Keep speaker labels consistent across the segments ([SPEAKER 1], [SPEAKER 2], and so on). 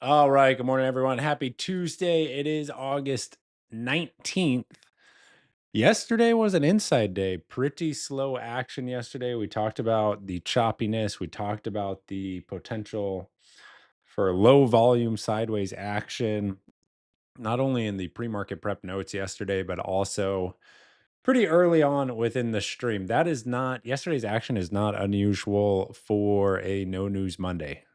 [SPEAKER 1] All right. Good morning, everyone. Happy Tuesday. It is August 19th. Yesterday was an inside day. Pretty slow action yesterday. We talked about the choppiness, we talked about the potential for low volume sideways action, not only in the pre market prep notes yesterday, but also pretty early on within the stream. That is not, yesterday's action is not unusual for a no news Monday.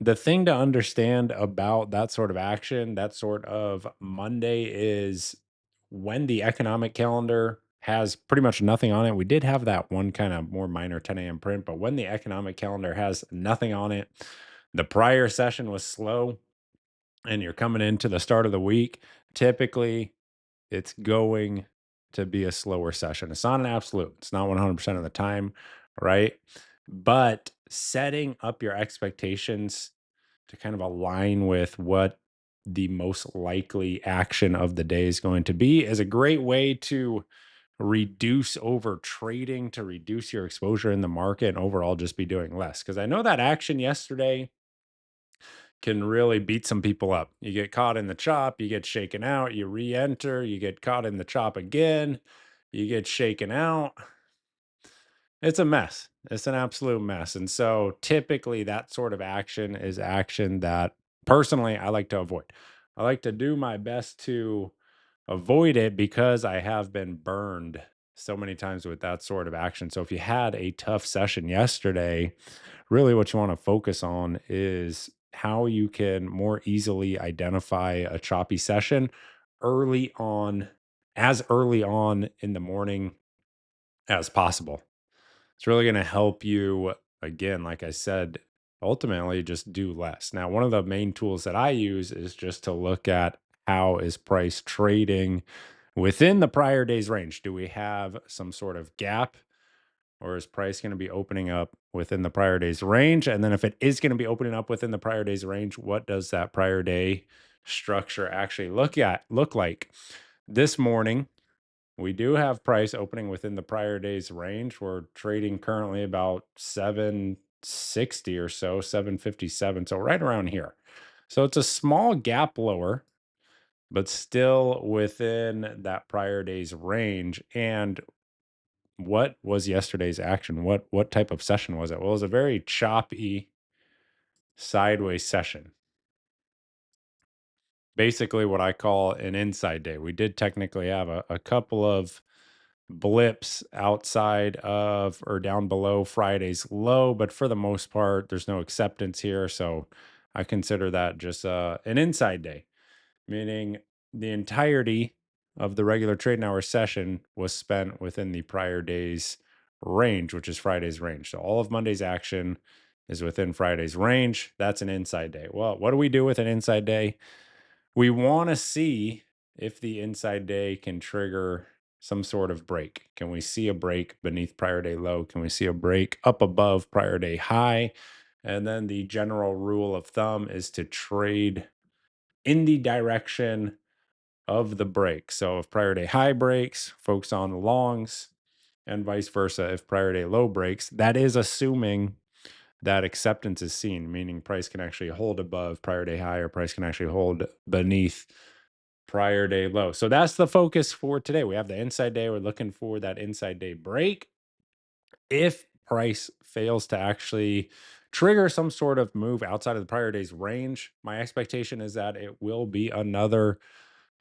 [SPEAKER 1] The thing to understand about that sort of action, that sort of Monday, is when the economic calendar has pretty much nothing on it. We did have that one kind of more minor 10 a.m. print, but when the economic calendar has nothing on it, the prior session was slow, and you're coming into the start of the week, typically it's going to be a slower session. It's not an absolute, it's not 100% of the time, right? But setting up your expectations to kind of align with what the most likely action of the day is going to be is a great way to reduce over trading, to reduce your exposure in the market, and overall just be doing less. Because I know that action yesterday can really beat some people up. You get caught in the chop, you get shaken out, you re enter, you get caught in the chop again, you get shaken out. It's a mess. It's an absolute mess. And so typically that sort of action is action that personally I like to avoid. I like to do my best to avoid it because I have been burned so many times with that sort of action. So if you had a tough session yesterday, really what you want to focus on is how you can more easily identify a choppy session early on, as early on in the morning as possible. It's really going to help you, again, like I said, ultimately just do less. Now, one of the main tools that I use is just to look at how is price trading within the prior day's range. Do we have some sort of gap, or is price going to be opening up within the prior day's range? And then if it is going to be opening up within the prior day's range, what does that prior day structure actually look like? This morning, we do have price opening within the prior day's range. We're trading currently about 760 or so, 757. So right around here. So it's a small gap lower, but still within that prior day's range. And what was yesterday's action? What type of session was it? Well, it was a very choppy sideways session. Basically what I call an inside day. We did technically have a couple of blips outside of or down below Friday's low, but for the most part, there's no acceptance here. So I consider that just an inside day, meaning the entirety of the regular trading hour session was spent within the prior day's range, which is Friday's range. So all of Monday's action is within Friday's range. That's an inside day. Well, what do we do with an inside day? We want to see if the inside day can trigger some sort of break. Can we see a break beneath prior day low? Can we see a break up above prior day high? And then the general rule of thumb is to trade in the direction of the break. So if prior day high breaks, focus on the longs, and vice versa. If prior day low breaks, that is assuming that acceptance is seen, meaning price can actually hold above prior day high or price can actually hold beneath prior day low. So that's the focus for today. We have the inside day. We're looking for that inside day break. If price fails to actually trigger some sort of move outside of the prior day's range, my expectation is that it will be another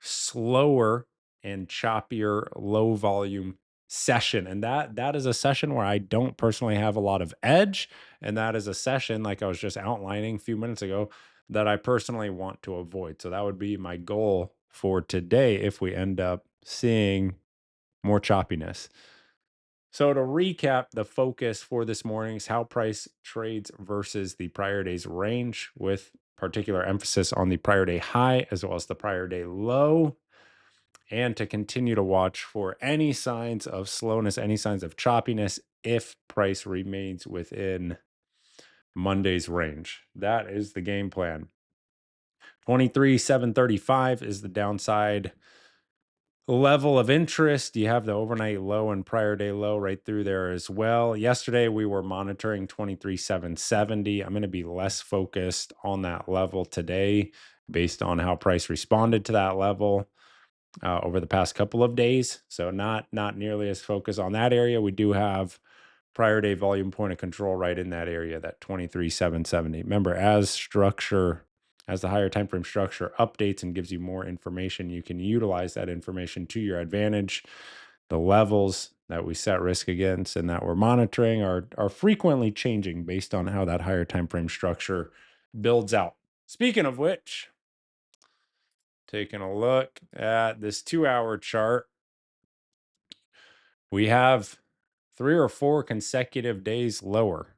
[SPEAKER 1] slower and choppier low volume session, and that is a session where I don't personally have a lot of edge, and that is a session like I was just outlining a few minutes ago that I personally want to avoid. So that would be my goal for today if we end up seeing more choppiness. So to recap, the focus for this morning is how price trades versus the prior day's range, with particular emphasis on the prior day high as well as the prior day low, and to continue to watch for any signs of slowness, any signs of choppiness if price remains within Monday's range. That is the game plan. 23,735 is the downside level of interest. You have the overnight low and prior day low right through there as well. Yesterday, we were monitoring 23,770. I'm going to be less focused on that level today based on how price responded to that level over the past couple of days. So not nearly as focused on that area. We do have prior day volume point of control right in that area, that 23,770. Remember, as the higher time frame structure updates and gives you more information, you can utilize that information to your advantage. The levels that we set risk against and that we're monitoring are frequently changing based on how that higher time frame structure builds out. Speaking of which, taking a look at this 2 hour chart, we have 3 or 4 consecutive days lower.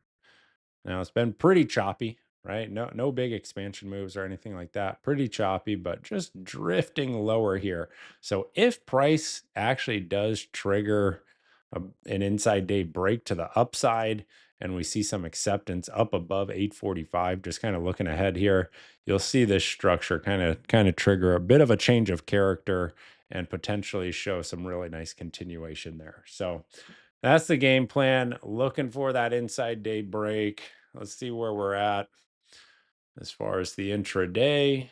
[SPEAKER 1] Now it's been pretty choppy, right? No big expansion moves or anything like that. Pretty choppy, but just drifting lower here. So if price actually does trigger an inside day break to the upside and we see some acceptance up above 845, just kind of looking ahead here, you'll see this structure kind of trigger a bit of a change of character and potentially show some really nice continuation there. So that's the game plan. Looking for that inside day break. Let's see where we're at as far as the intraday.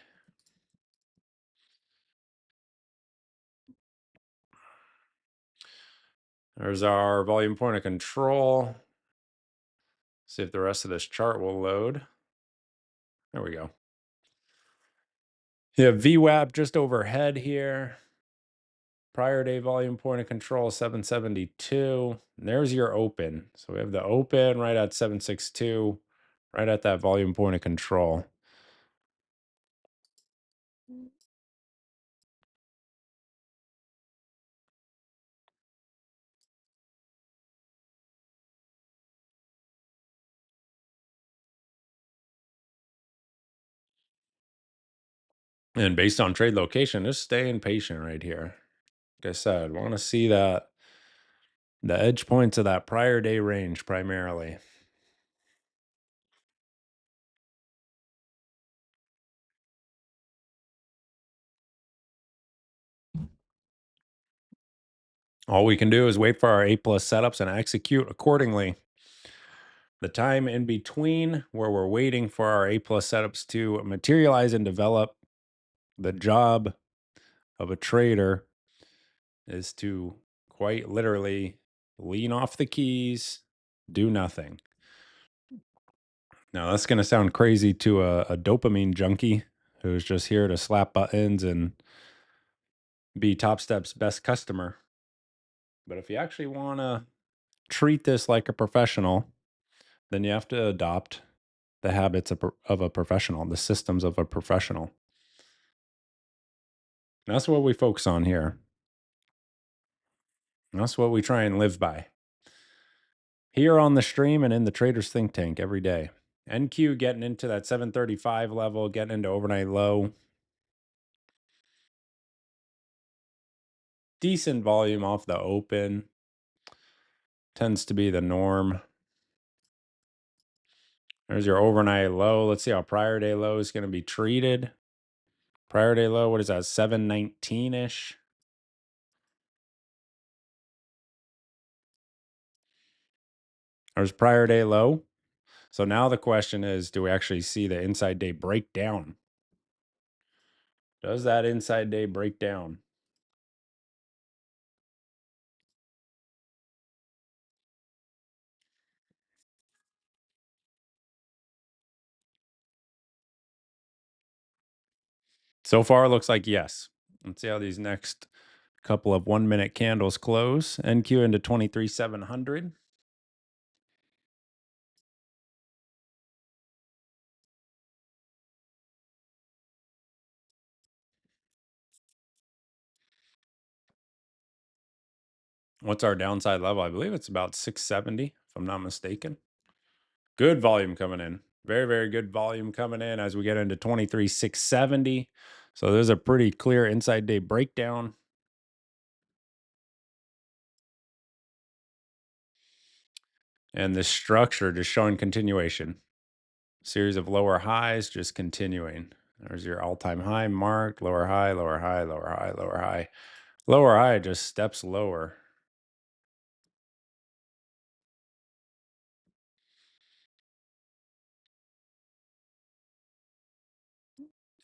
[SPEAKER 1] There's our volume point of control. See if the rest of this chart will load. There we go. Yeah, VWAP just overhead here. Prior day volume point of control 772. And there's your open. So we have the open right at 762, right at that volume point of control. And based on trade location, just staying patient right here. Like I said, want to see the edge points of that prior day range primarily. All we can do is wait for our A plus setups and execute accordingly. The time in between where we're waiting for our A plus setups to materialize and develop, the job of a trader is to quite literally lean off the keys, do nothing. Now, that's going to sound crazy to a dopamine junkie who's just here to slap buttons and be Top Step's best customer. But if you actually want to treat this like a professional, then you have to adopt the habits of a professional, the systems of a professional. And that's what we focus on here. And that's what we try and live by here on the stream and in the Traders Think Tank every day. NQ getting into that 735 level, getting into overnight low. Decent volume off the open. Tends to be the norm. There's your overnight low. Let's see how prior day low is going to be treated. Prior day low, what is that? 719-ish. There's prior day low. So now the question is, do we actually see the inside day break down? Does that inside day break down? So far, it looks like yes. Let's see how these next couple of 1 minute candles close. NQ into 23,700. What's our downside level? I believe it's about 670, if I'm not mistaken. Good volume coming in. Very, very good volume coming in as we get into 23,670. So there's a pretty clear inside day breakdown. And the structure just showing continuation. Series of lower highs just continuing. There's your all-time high marked, lower high, lower high, lower high, lower high, Lower high just steps lower.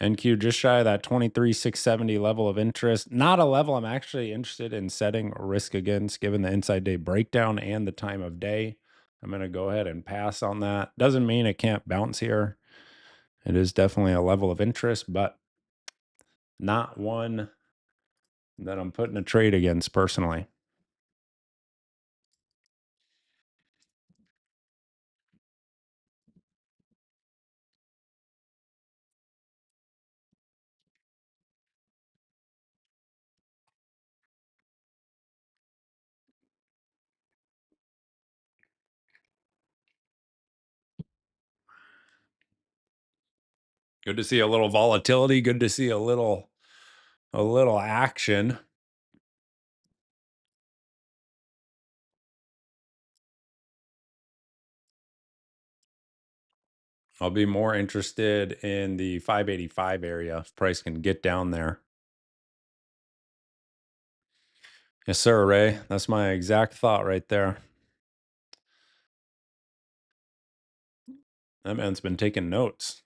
[SPEAKER 1] NQ just shy of that 23,670 level of interest. Not a level I'm actually interested in setting risk against, given the inside day breakdown and the time of day. I'm going to go ahead and pass on that. Doesn't mean it can't bounce here. It is definitely a level of interest, but not one that I'm putting a trade against personally. Good to see a little volatility. Good to see a little action. I'll be more interested in the 585 area if price can get down there. Yes, sir, Ray. That's my exact thought right there. That man's been taking notes.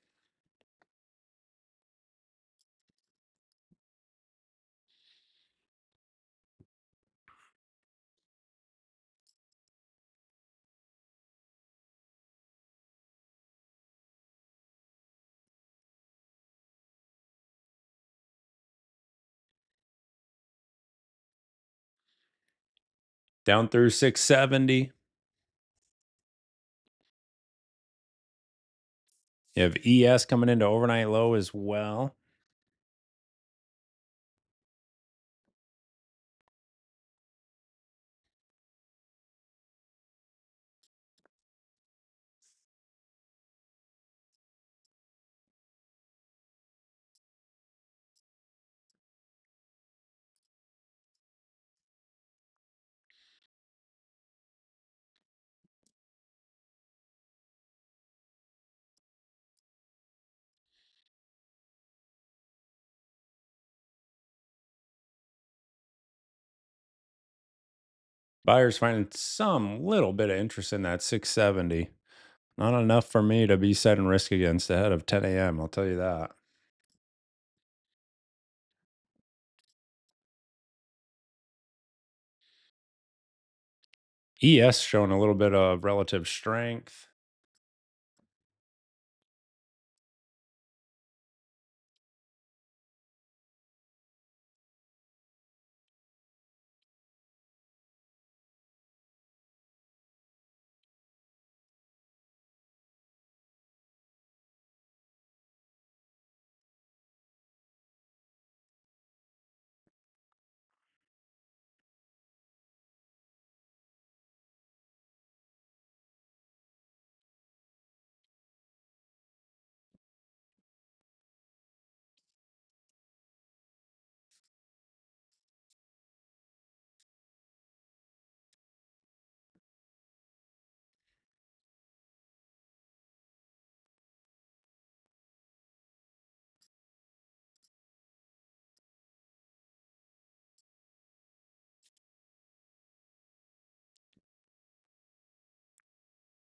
[SPEAKER 1] Down through 670. You have ES coming into overnight low as well. Buyers finding some little bit of interest in that 670. Not enough for me to be setting risk against ahead of 10 a.m. I'll tell you that. ES showing a little bit of relative strength.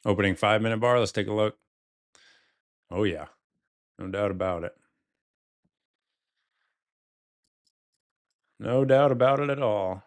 [SPEAKER 1] Opening 5-minute bar. Let's take a look. Oh, yeah. No doubt about it. No doubt about it at all.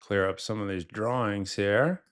[SPEAKER 1] Clear up some of these drawings here.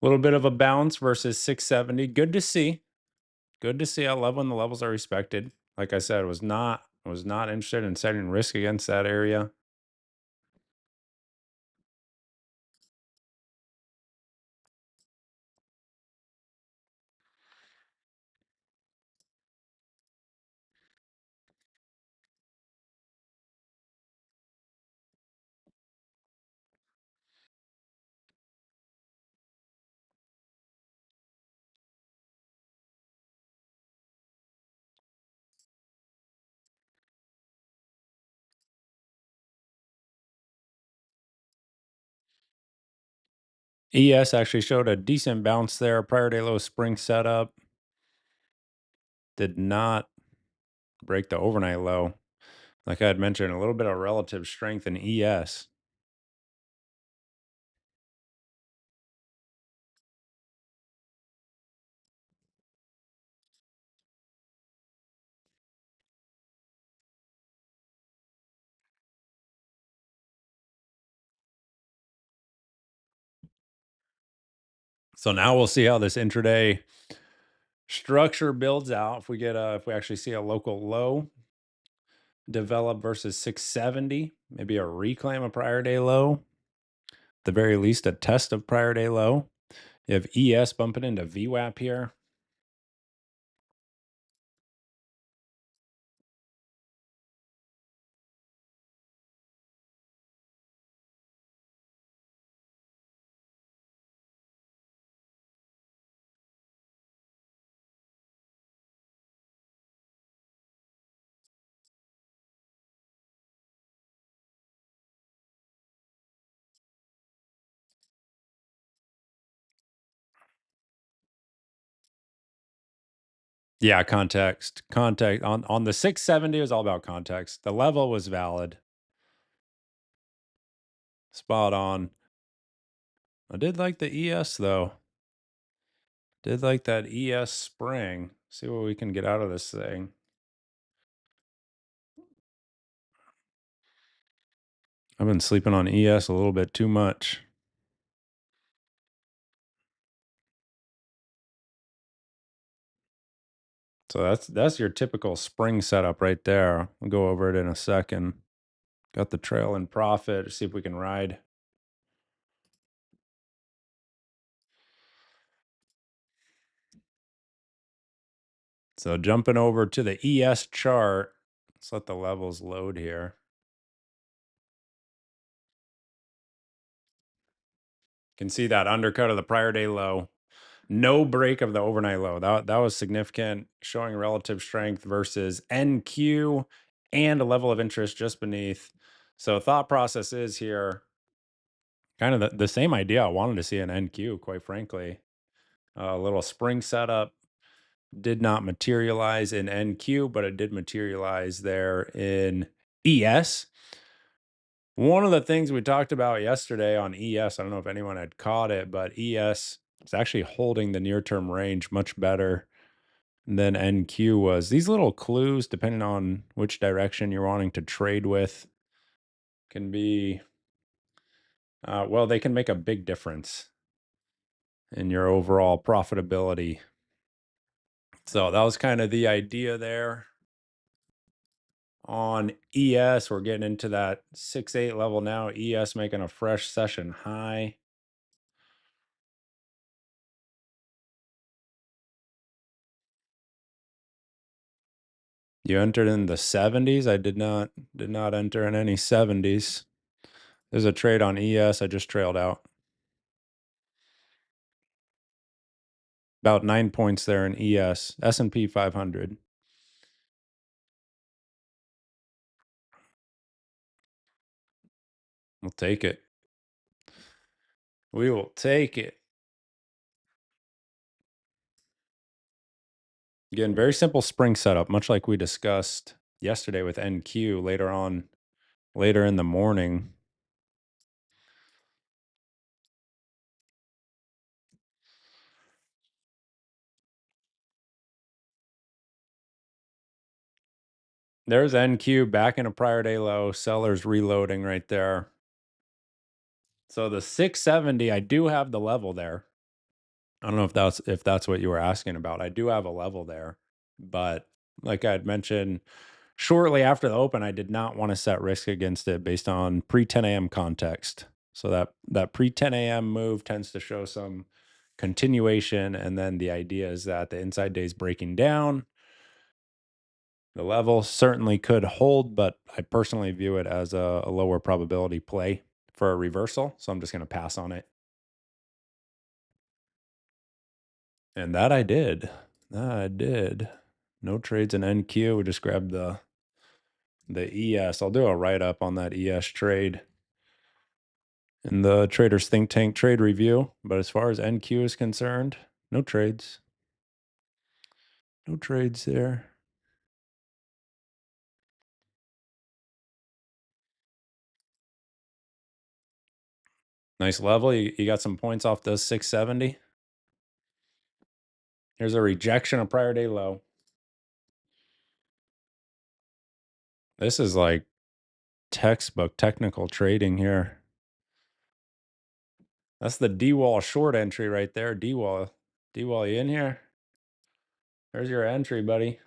[SPEAKER 1] Little bit of a bounce versus 670. Good to see. Good to see. I love when the levels are respected. Like I said, was not interested in setting risk against that area. ES actually showed a decent bounce there. Prior day low spring setup. Did not break the overnight low. Like I had mentioned, a little bit of relative strength in ES. So now we'll see how this intraday structure builds out. If we actually see a local low develop versus 670, maybe a reclaim of prior day low, at the very least a test of prior day low. You have ES bumping into VWAP here. Yeah, context on the 670 was all about context. The level was valid, spot on. I did like the ES though. Did like that ES spring. See what we can get out of this thing. I've been sleeping on ES a little bit too much. So that's your typical spring setup right there. We'll go over it in a second. Got the trail in profit. See if we can ride. So jumping over to the ES chart. Let's let the levels load here. Can see that undercut of the prior day low. No break of the overnight low. That was significant, showing relative strength versus NQ and a level of interest just beneath. So thought process is here kind of the same idea I wanted to see in NQ, quite frankly. A little spring setup did not materialize in NQ, but it did materialize there in ES. One of the things we talked about yesterday on ES, I don't know if anyone had caught it, but ES is actually holding the near term range much better than NQ was. These little clues, depending on which direction you're wanting to trade with, can be, well, they can make a big difference in your overall profitability. So that was kind of the idea there. On ES, we're getting into that 6-8 level now. ES making a fresh session high. You entered in the 70s. I did not enter in any 70s. There's a trade on ES. I just trailed out. About 9 points there in ES. S&P 500. We'll take it. We will take it. Again, very simple spring setup, much like we discussed yesterday with NQ later in the morning. There's NQ back in a prior day low. Sellers reloading right there. So the 670, I do have the level there. I don't know if that's what you were asking about. I do have a level there, but like I had mentioned shortly after the open, I did not want to set risk against it based on pre 10 a.m. context. So that pre 10 a.m. move tends to show some continuation, and then the idea is that the inside day is breaking down. The level certainly could hold, but I personally view it as a lower probability play for a reversal. So I'm just going to pass on it. And that I did. That I did. No trades in NQ. We just grabbed the ES. I'll do a write up on that ES trade in the Traders Think Tank trade review. But as far as NQ is concerned, no trades. No trades there. Nice level. You got some points off those 670. Here's a rejection of prior day low. This is like textbook technical trading here. That's the D-wall short entry right there. D-wall. D-wall, you in here? There's your entry, buddy.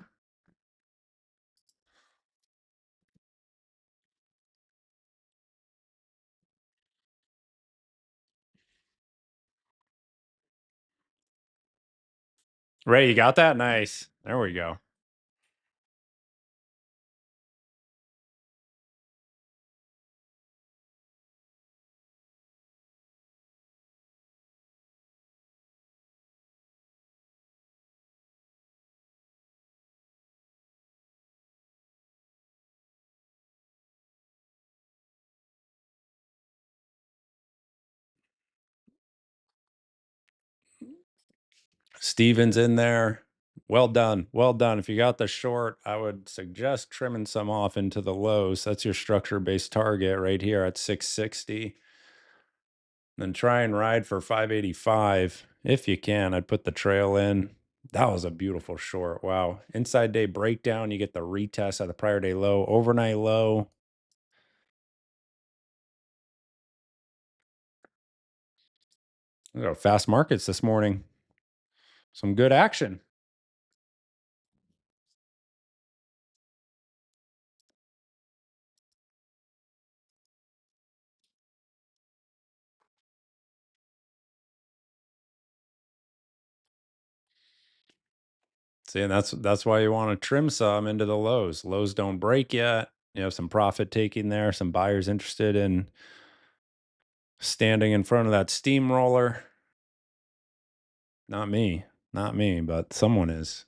[SPEAKER 1] Ray, you got that? Nice. There we go. Steven's in there. Well done. Well done. If you got the short, I would suggest trimming some off into the lows. That's your structure based target right here at 660. Then try and ride for 585 if you can. I'd put the trail in. That was a beautiful short. Wow. Inside day breakdown. You get the retest at the prior day low, overnight low. There are fast markets this morning. Some good action. See, and that's why you want to trim some into the lows. Lows don't break yet. You have some profit taking there, some buyers interested in standing in front of that steamroller. Not me. Not me, but someone is.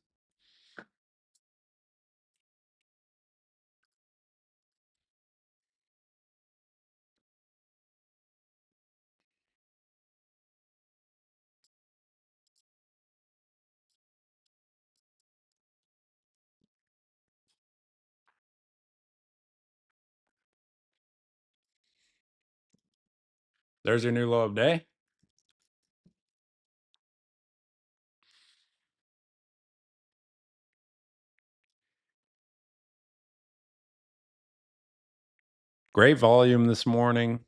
[SPEAKER 1] There's your new low of day. Great volume this morning.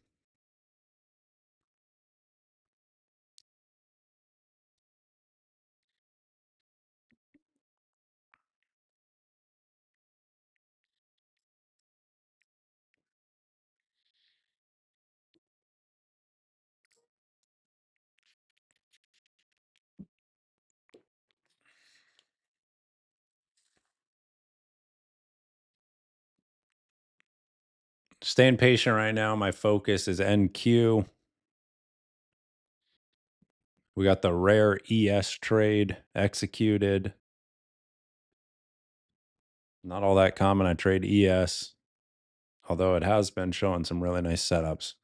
[SPEAKER 1] Staying patient right now. My focus is NQ. We got the rare ES trade executed. Not all that common. I trade ES, although it has been showing some really nice setups.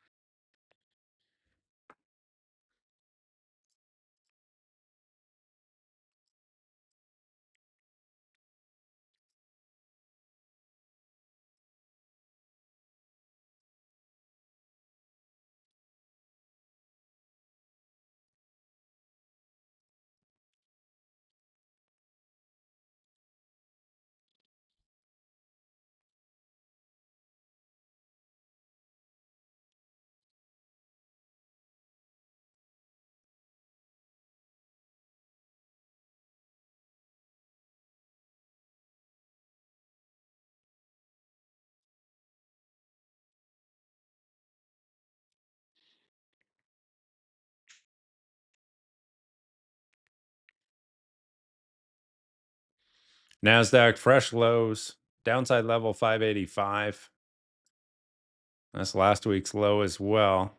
[SPEAKER 1] NASDAQ fresh lows, downside level 585. That's last week's low as well.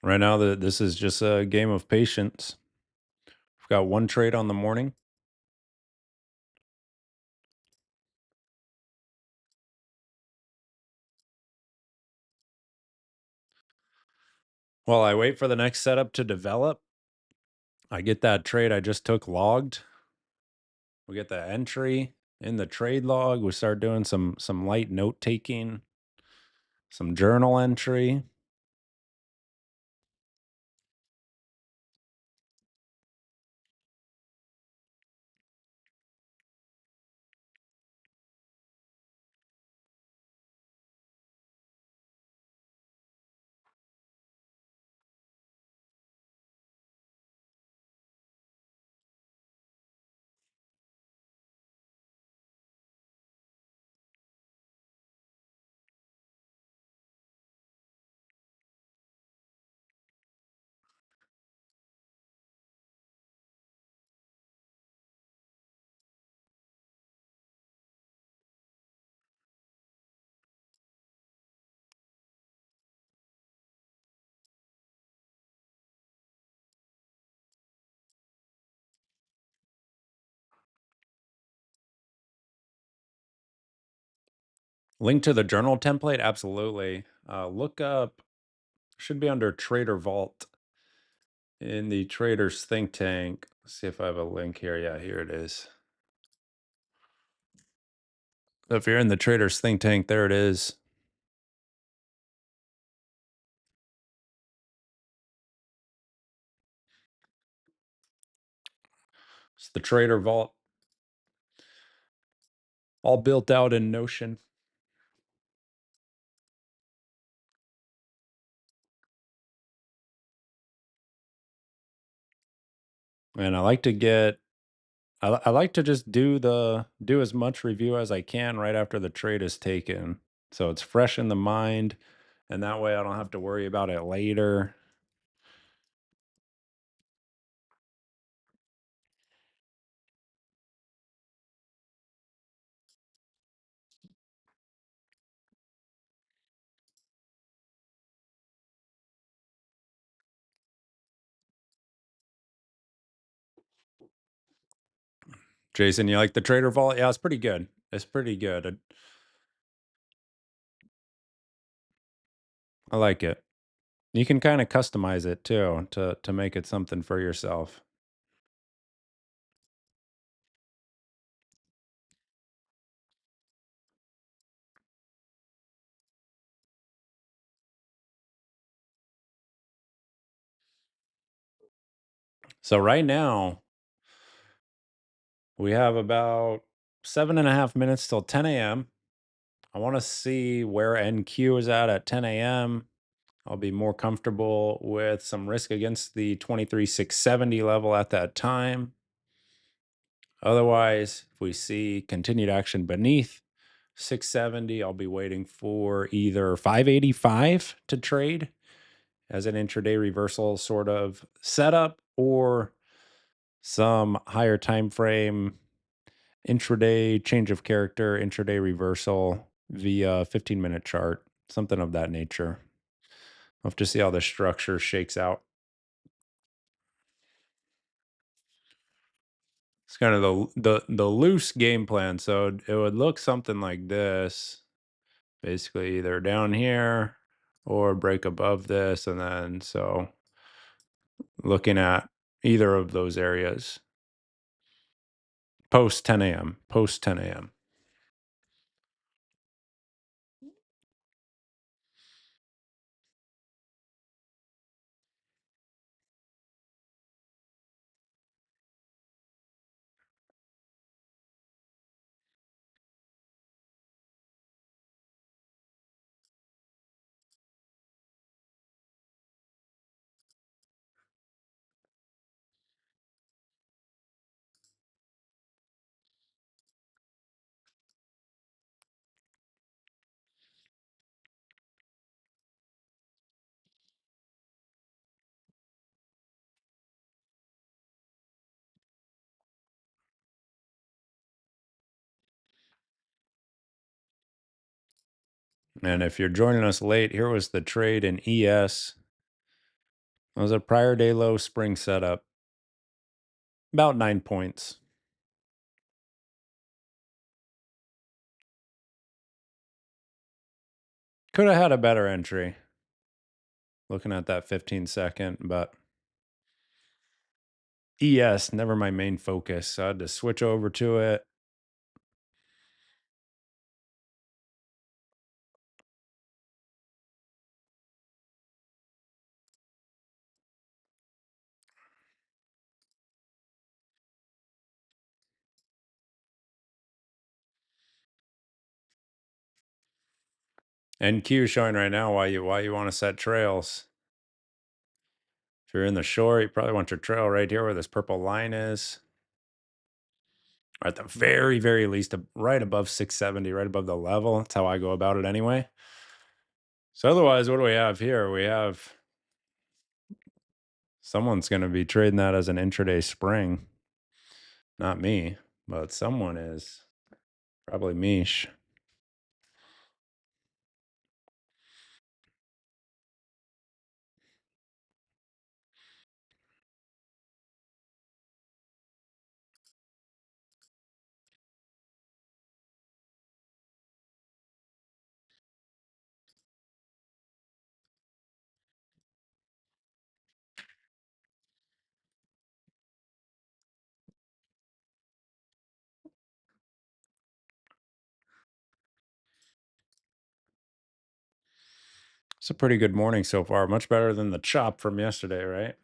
[SPEAKER 1] Right now, this is just a game of patience. We've got one trade on the morning. While I wait for the next setup to develop, I get that trade I just took logged. We get the entry in the trade log. We start doing some light note taking, some journal entry. Link to the journal template? Absolutely. Look up, should be under Trader Vault in the Traders Think Tank. Let's see if I have a link here. Yeah, here it is. So if you're in the Traders Think Tank, there it is. It's the Trader Vault, all built out in Notion. And I like to get, I like to just do as much review as I can right after the trade is taken. So it's fresh in the mind, and that way I don't have to worry about it later. Jason, you like the Trader Vault? Yeah, it's pretty good. It's pretty good. I like it. You can kind of customize it too to make it something for yourself. So right now we have about 7.5 minutes till 10 a.m. I want to see where NQ is at 10 a.m. I'll be more comfortable with some risk against the 23,670 level at that time. Otherwise, if we see continued action beneath 670, I'll be waiting for either 585 to trade as an intraday reversal sort of setup, or some higher time frame intraday change of character, intraday reversal via 15-minute chart, something of that nature. I'll have to see how the structure shakes out. It's kind of the loose game plan. So it would look something like this. Basically either down here or break above this, and then so looking at either of those areas post 10 a.m. And if you're joining us late, here was the trade in ES. It was a prior day low spring setup, about 9 points. Could have had a better entry looking at that 15-second, but ES, never my main focus. So I had to switch over to it. NQ showing right now why you want to set trails. If you're in the short, you probably want your trail right here where this purple line is. Or at the very, very least, right above 670, right above the level. That's how I go about it anyway. So otherwise, what do we have here? We have someone's going to be trading that as an intraday spring. Not me, but someone is. Probably Mish. It's a pretty good morning so far. Much better than the chop from yesterday, right?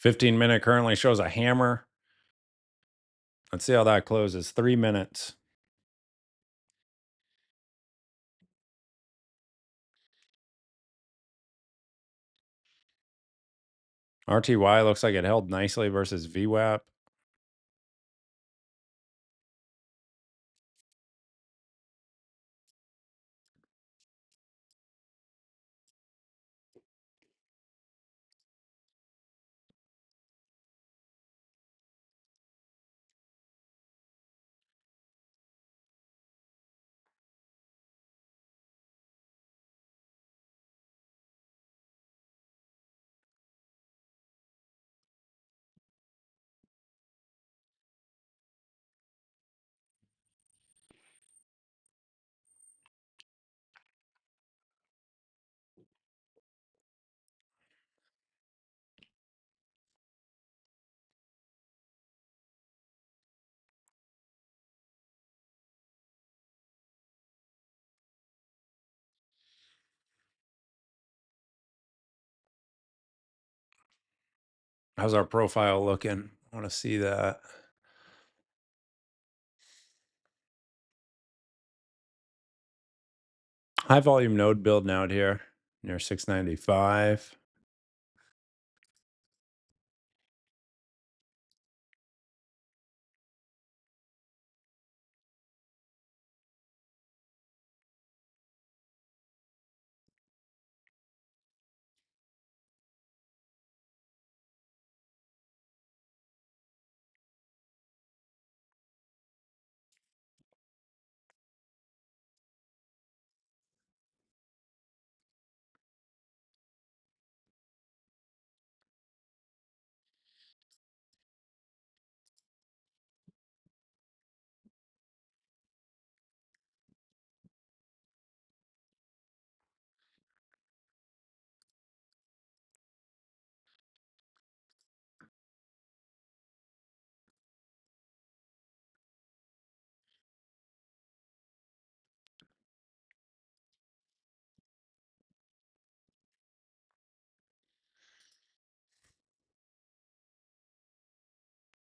[SPEAKER 1] 15-minute currently shows a hammer. Let's see how that closes. 3 minutes. RTY looks like it held nicely versus VWAP. How's our profile looking? I want to see that. High volume node building out here near 695.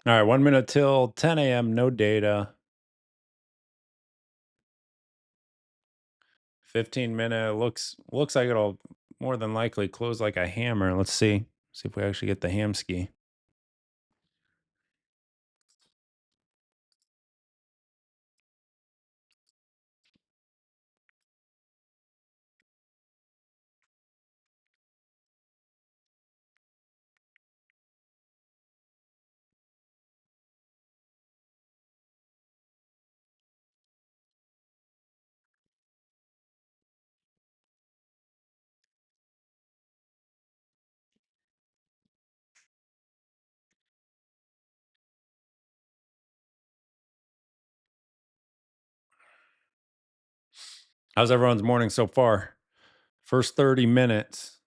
[SPEAKER 1] All right, 1 minute till 10 a.m. No data. 15-minute looks like it'll more than likely close like a hammer. Let's see. See if we actually get the hamski. How's everyone's morning so far? First 30 minutes.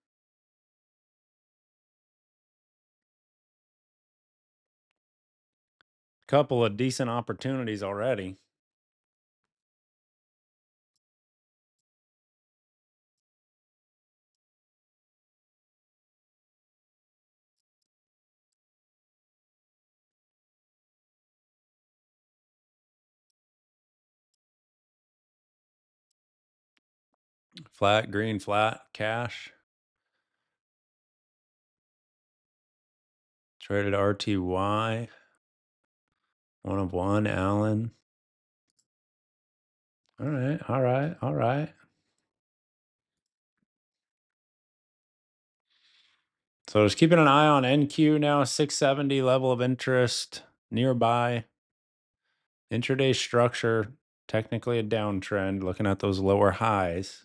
[SPEAKER 1] Couple of decent opportunities already. Flat, green, flat, cash. Traded RTY. One of one, Allen. All right, all right, all right. So just keeping an eye on NQ now, 670 level of interest nearby. Intraday structure, technically a downtrend, looking at those lower highs.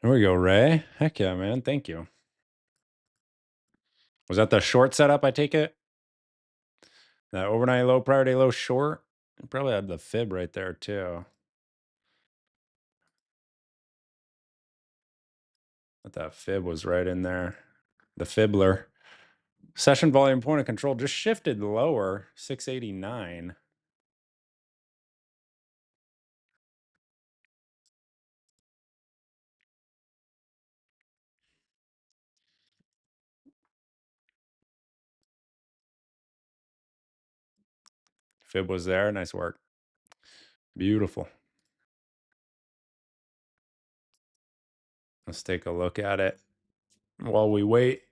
[SPEAKER 1] There we go, Ray. Heck yeah, man. Thank you. Was that the short setup, I take it? That overnight low, prior day low short? You probably had the fib right there too. But that fib was right in there. The fibbler. Session volume point of control just shifted lower, 689. Fib was there. Nice work. Beautiful. Let's take a look at it while we wait.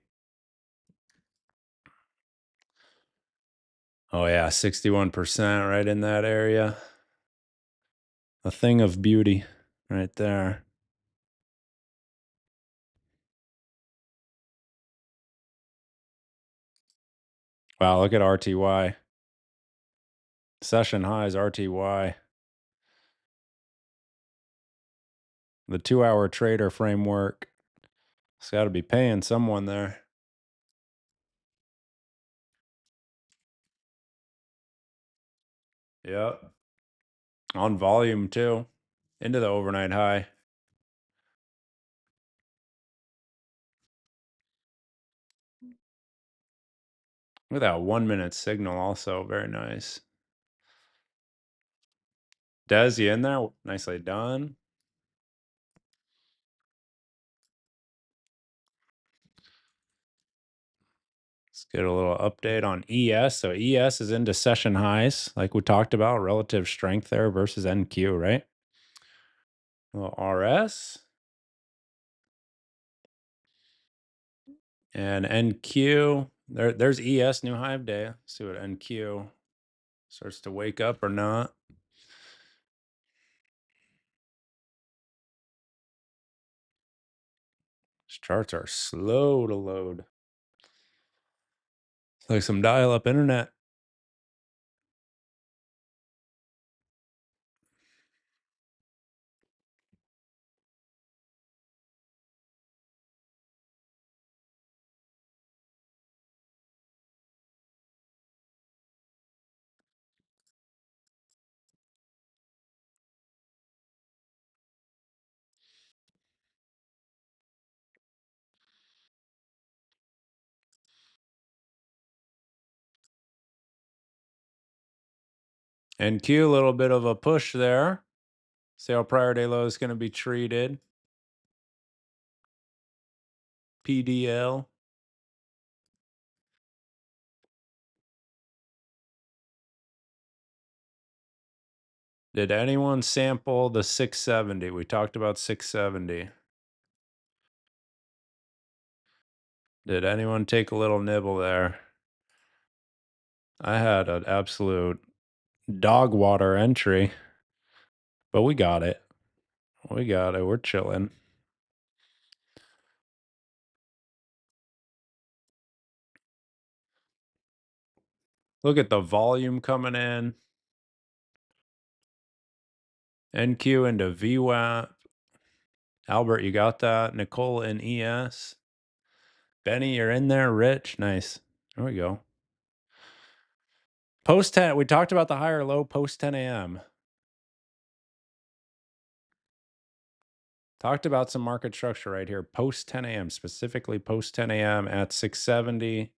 [SPEAKER 1] Oh, yeah, 61% right in that area. A thing of beauty right there. Wow, look at RTY. Session highs, RTY. The 2-hour trader framework. It's got to be paying someone there. Yep. On volume too. Into the overnight high. Look at that 1 minute signal also. Very nice. Des, you in there? Nicely done. Let's get a little update on ES. So ES is into session highs, like we talked about, relative strength there versus NQ, right? Well, RS and NQ. There's ES new high of day. Let's see what NQ starts to wake up or not. These charts are slow to load. It's like some dial-up internet. NQ, a little bit of a push there. See how prior day low is going to be treated. PDL. Did anyone sample the 670? We talked about 670. Did anyone take a little nibble there? I had an absolute dog water entry, but we got it. We got it. We're chilling. Look at the volume coming in. NQ into VWAP. Albert, you got that? Nicole in ES. Benny, you're in there. Rich, nice. There we go. Post 10, we talked about the higher low post 10 a.m. Talked about some market structure right here. Post 10 a.m., specifically post 10 a.m. at 670.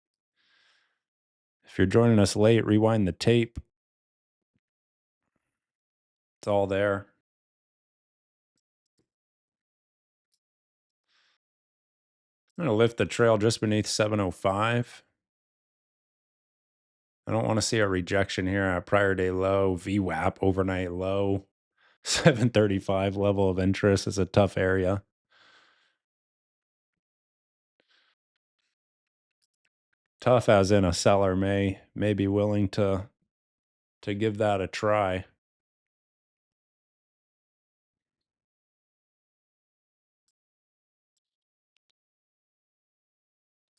[SPEAKER 1] If you're joining us late, rewind the tape. It's all there. I'm going to lift the trail just beneath 705. I don't want to see a rejection here at prior day low, VWAP overnight low. 735 level of interest is a tough area. Tough as in a seller may be willing to give that a try.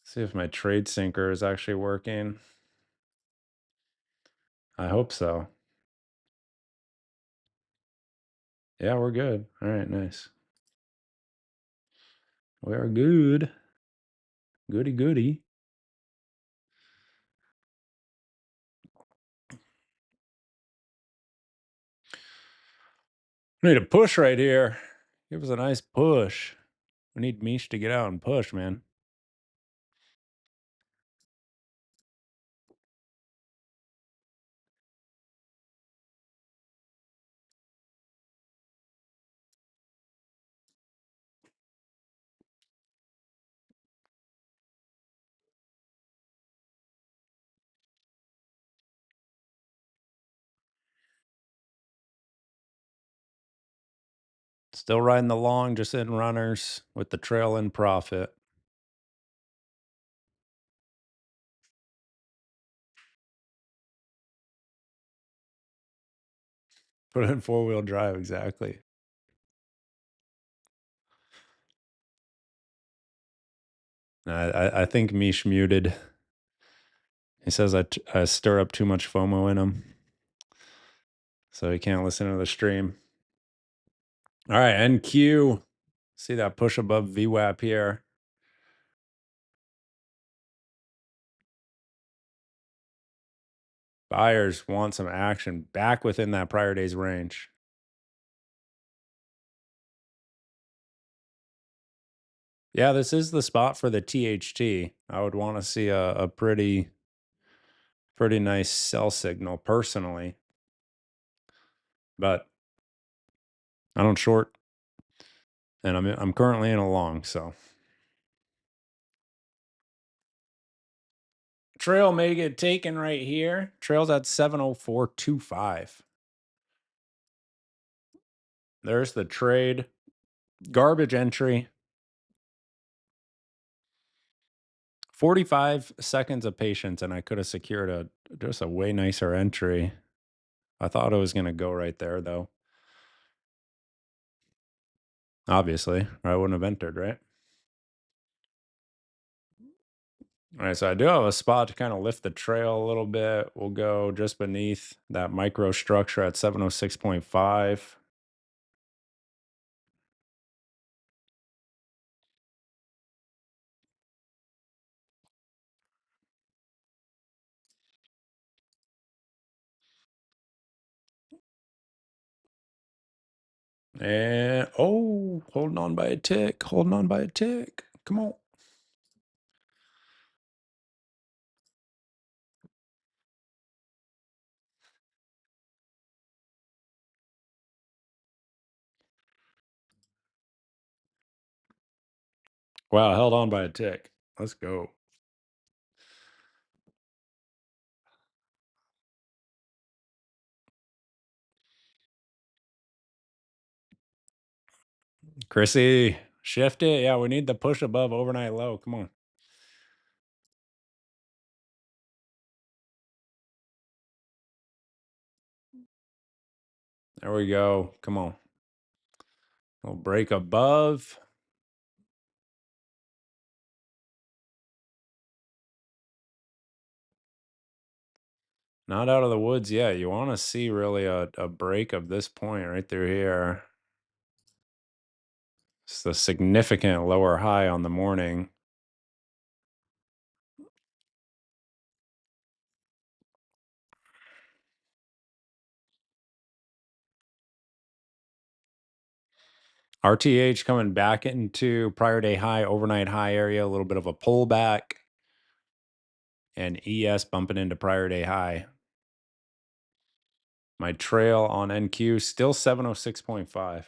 [SPEAKER 1] See if my trade sinker is actually working. I hope so. Yeah, we're good. All right, nice. We are good. Goody goody. We need a push right here. Give us a nice push. We need Mish to get out and push, man. Still riding the long, just in runners with the trail in profit. Put it in four-wheel drive, exactly. I think Mish muted. He says I stir up too much FOMO in him, so he can't listen to the stream. All right, NQ. See that push above VWAP here. Buyers want some action back within that prior day's range. Yeah, this is the spot for the THT. I would want to see a pretty nice sell signal personally, but I don't short, and I'm currently in a long, so trail may get taken right here. Trail's at 704.25. There's the trade. Garbage entry. 45 seconds of patience, and I could have secured just a way nicer entry. I thought it was going to go right there, though. Obviously, or I wouldn't have entered, right? All right, so I do have a spot to kind of lift the trail a little bit. We'll go just beneath that micro structure at 706.5. And holding on by a tick, holding on by a tick. Come on. Wow, held on by a tick. Let's go. Chrissy, shift it. Yeah, we need the push above overnight low. Come on. There we go. Come on. We'll break above. Not out of the woods yet. You want to see really a break of this point right through here. It's the significant lower high on the morning. RTH coming back into prior day high, overnight high area, a little bit of a pullback, and ES bumping into prior day high. My trail on NQ still 706.5.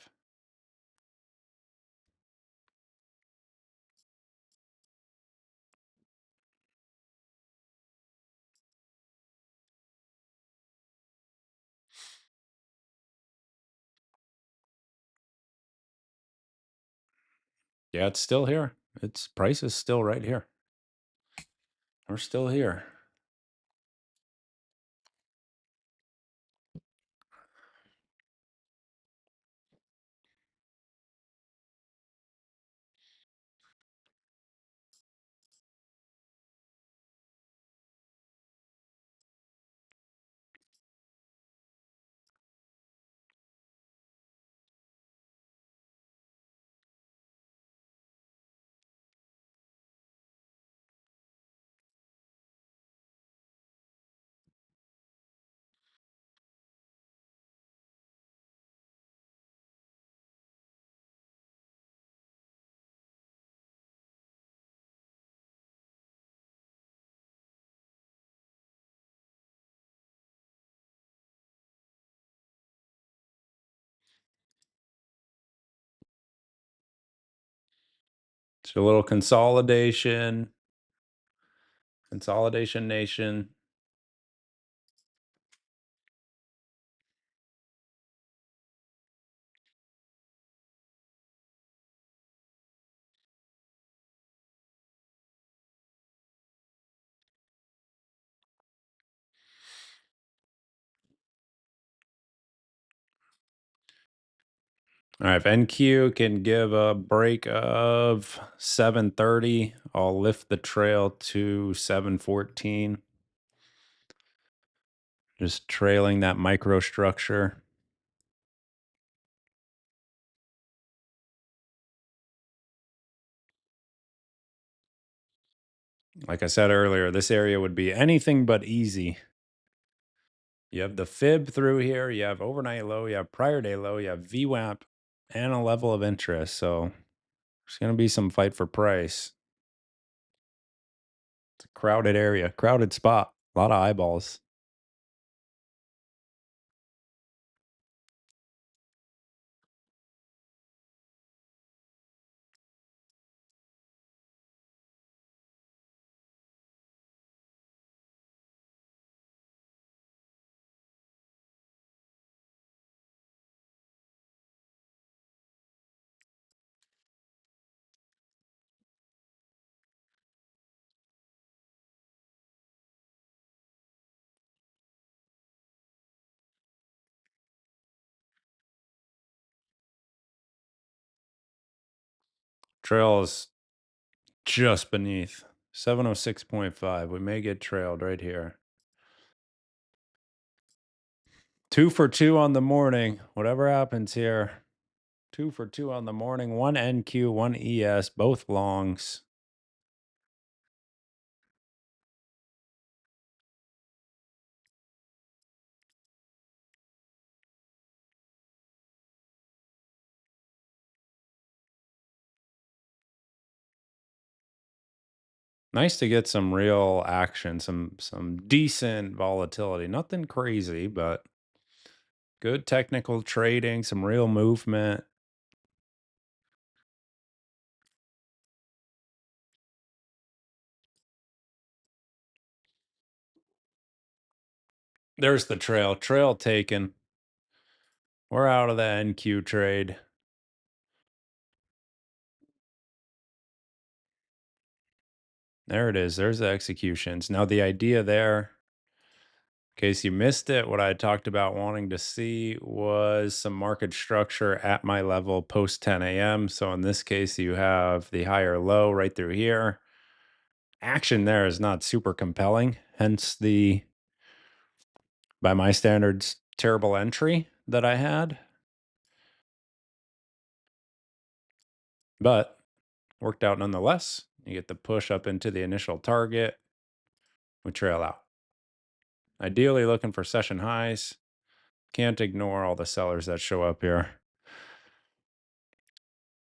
[SPEAKER 1] Yeah, it's still here. Its price is still right here. We're still here. It's a little consolidation. Consolidation nation. All right, if NQ can give a break of 730, I'll lift the trail to 714. Just trailing that microstructure. Like I said earlier, this area would be anything but easy. You have the fib through here, you have overnight low, you have prior day low, you have VWAP, and a level of interest. So there's going to be some fight for price. It's a crowded area, crowded spot, a lot of eyeballs. Trail is just beneath 706.5. We may get trailed right here. 2 for 2 on the morning. Whatever happens here. 2 for 2 on the morning. One NQ, one ES, both longs. Nice to get some real action, some decent volatility. Nothing crazy, but good technical trading, some real movement. There's the trail. Trail taken. We're out of the NQ trade. There it is. There's the executions. Now the idea there, in case you missed it, what I talked about wanting to see was some market structure at my level post 10 a.m. So in this case, you have the higher low right through here. Action there is not super compelling, hence the by my standards, terrible entry that I had, but worked out nonetheless. You get the push up into the initial target, we trail out. Ideally looking for session highs. Can't ignore all the sellers that show up here.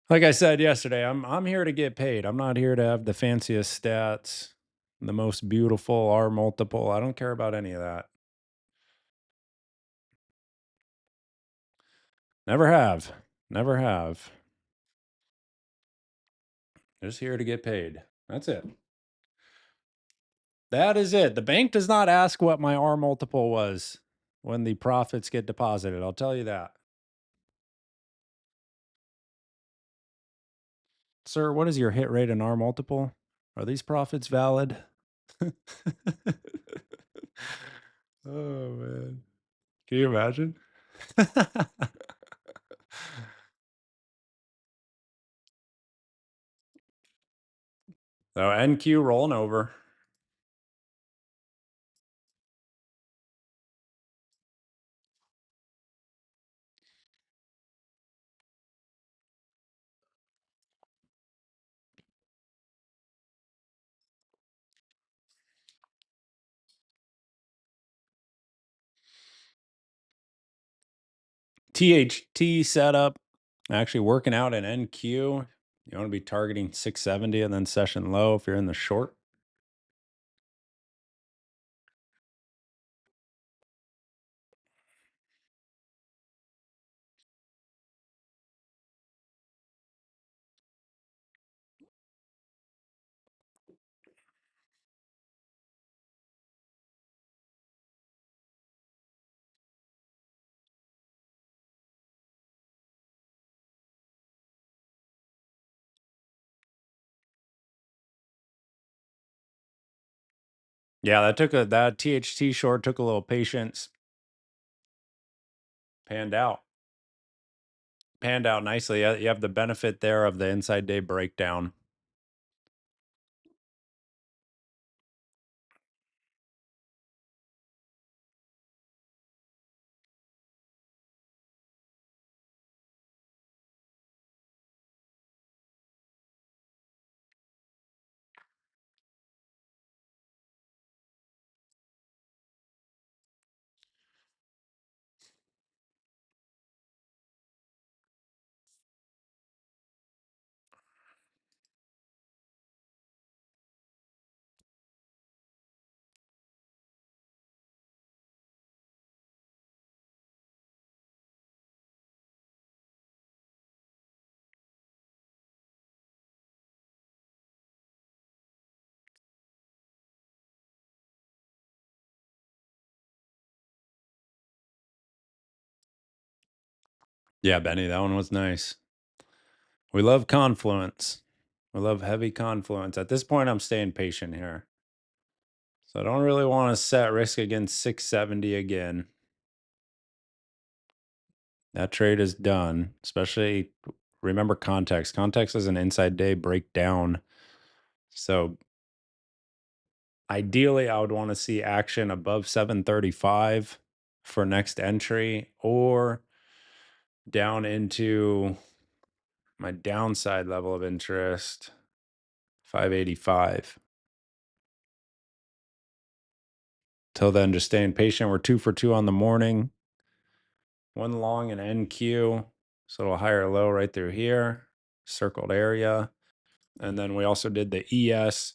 [SPEAKER 1] Like I said yesterday, I'm here to get paid. I'm not here to have the fanciest stats, the most beautiful R multiple. I don't care about any of that. Never have. Never have. Just here to get paid. That's it. That is it. The bank does not ask what my R multiple was when the profits get deposited. I'll tell you that. Sir, what is your hit rate and R multiple? Are these profits valid? Oh man. Can you imagine? So NQ rolling over. THT setup. Actually working out an NQ. You want to be targeting 670 and then session low if you're in the short. Yeah, that THT short took a little patience. Panned out. Panned out nicely. You have the benefit there of the inside day breakdown. Yeah, Benny, that one was nice. We love confluence. We love heavy confluence. At this point, I'm staying patient here. So I don't really want to set risk against 670 again. That trade is done, especially remember context. Context is an inside day breakdown. So ideally, I would want to see action above 735 for next entry or down into my downside level of interest, 585. Till then, just staying patient. We're 2 for 2 on the morning. One long and NQ. So a little higher low right through here, circled area. And then we also did the ES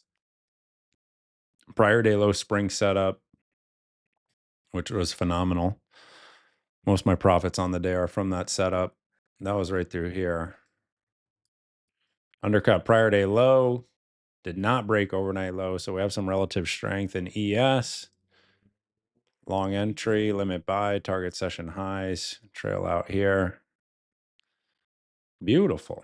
[SPEAKER 1] prior day low spring setup, which was phenomenal. Most of my profits on the day are from that setup. That was right through here. Undercut prior day low, did not break overnight low. So we have some relative strength in ES. Long entry, limit buy, target session highs, trail out here. Beautiful.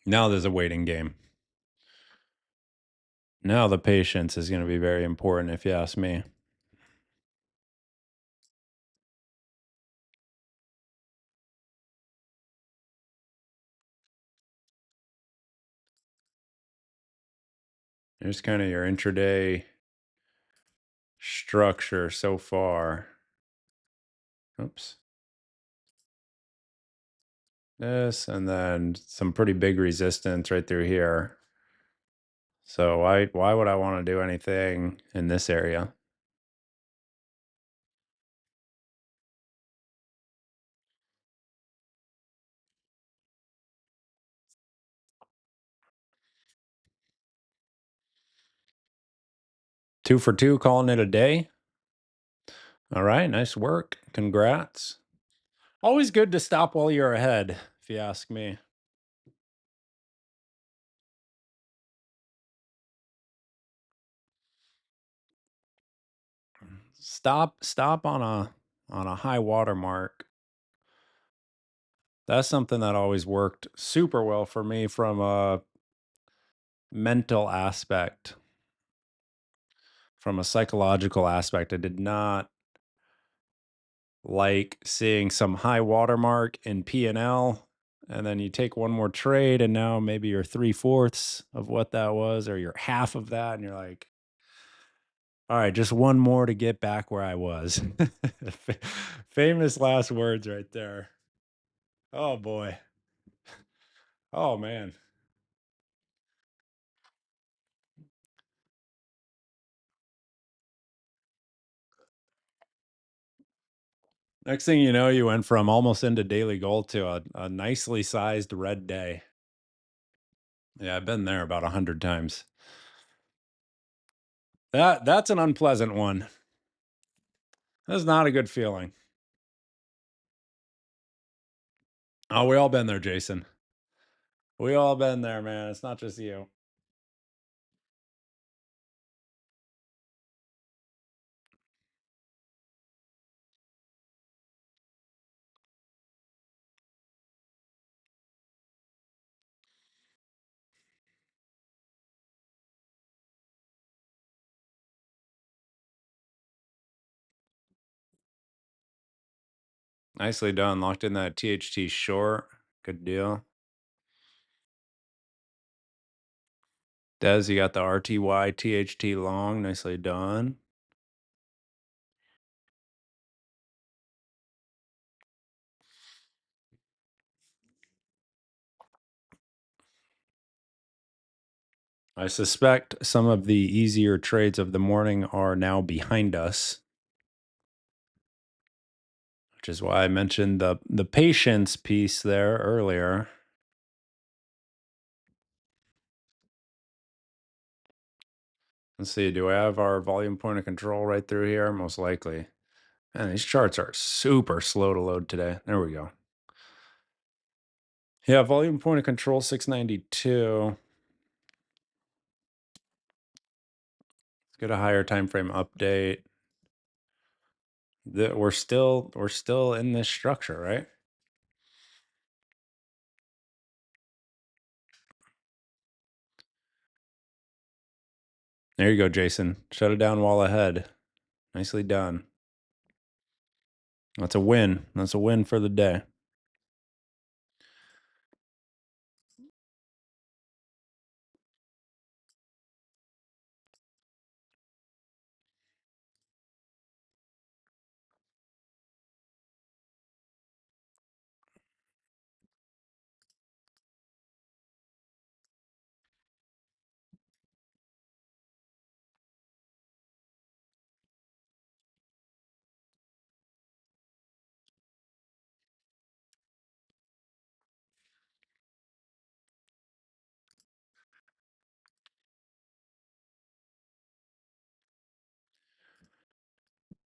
[SPEAKER 1] Now there's a waiting game. Now the patience is going to be very important, if you ask me. Here's kind of your intraday structure so far. Oops. This, and then some pretty big resistance right through here. So why would I want to do anything in this area? Two for two, calling it a day. All right, nice work. Congrats. Always good to stop while you're ahead, if you ask me. Stop on a high water mark. That's something that always worked super well for me from a mental aspect, from a psychological aspect. I did not like seeing some high watermark in P&L, and then you take one more trade and now maybe you're three-fourths of what that was, or you're half of that, and you're like, all right, just one more to get back where I was. Famous last words right there. Oh boy. Oh man. Next thing you know, you went from almost into daily goal to a nicely sized red day. Yeah, I've been there about 100 times. That's an unpleasant one. That's not a good feeling. Oh, we all been there, Jason. We all been there, man. It's not just you. Nicely done. Locked in that THT short. Good deal. Des, you got the RTY THT long. Nicely done. I suspect some of the easier trades of the morning are now behind us, which is why I mentioned the patience piece there earlier. Let's see, do I have our volume point of control right through here? Most likely. Man, these charts are super slow to load today. There we go. Yeah, volume point of control 692. Let's get a higher time frame update. We're still in this structure, right? There you go, Jason. Shut it down while ahead. Nicely done. That's a win. That's a win for the day.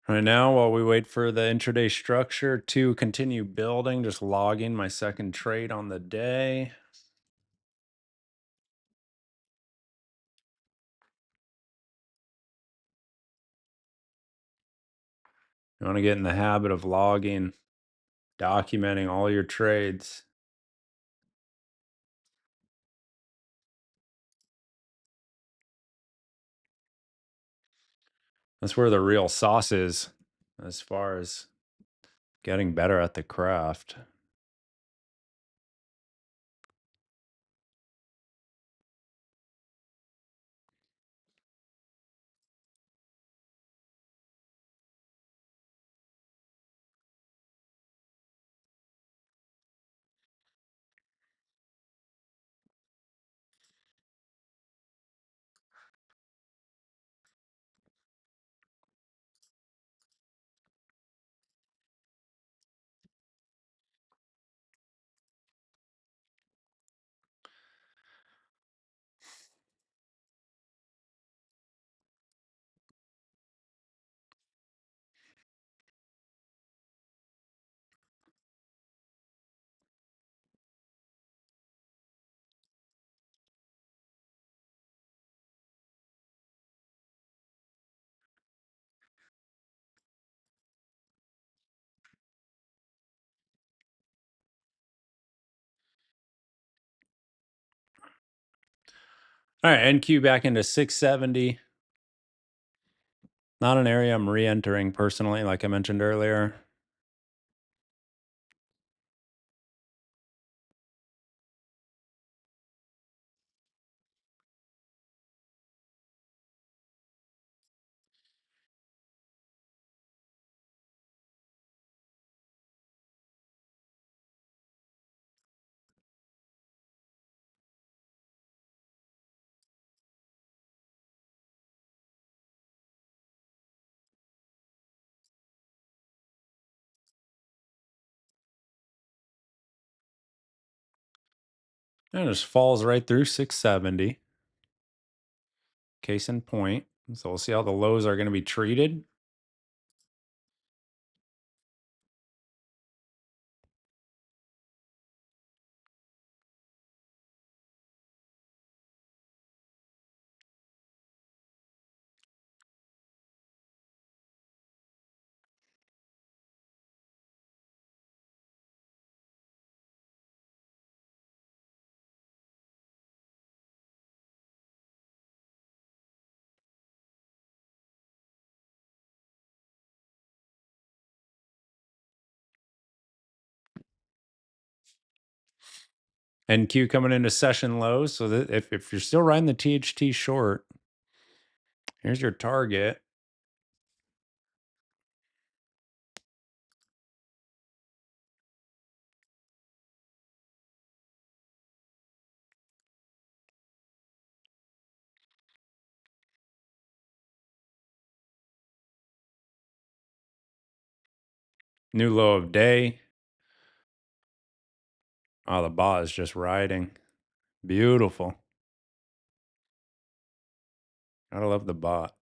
[SPEAKER 1] Right now, while we wait for the intraday structure to continue building, just logging my second trade on the day. You want to get in the habit of logging, documenting all your trades. That's where the real sauce is as far as getting better at the craft. All right, NQ back into 670. Not an area I'm re-entering personally, like I mentioned earlier. And it just falls right through 670. Case in point. So we'll see how the lows are going to be treated. NQ coming into session lows. So that if you're still riding the THT short, here's your target. New low of day. Oh, the bot is just riding. Beautiful. Gotta love the bot.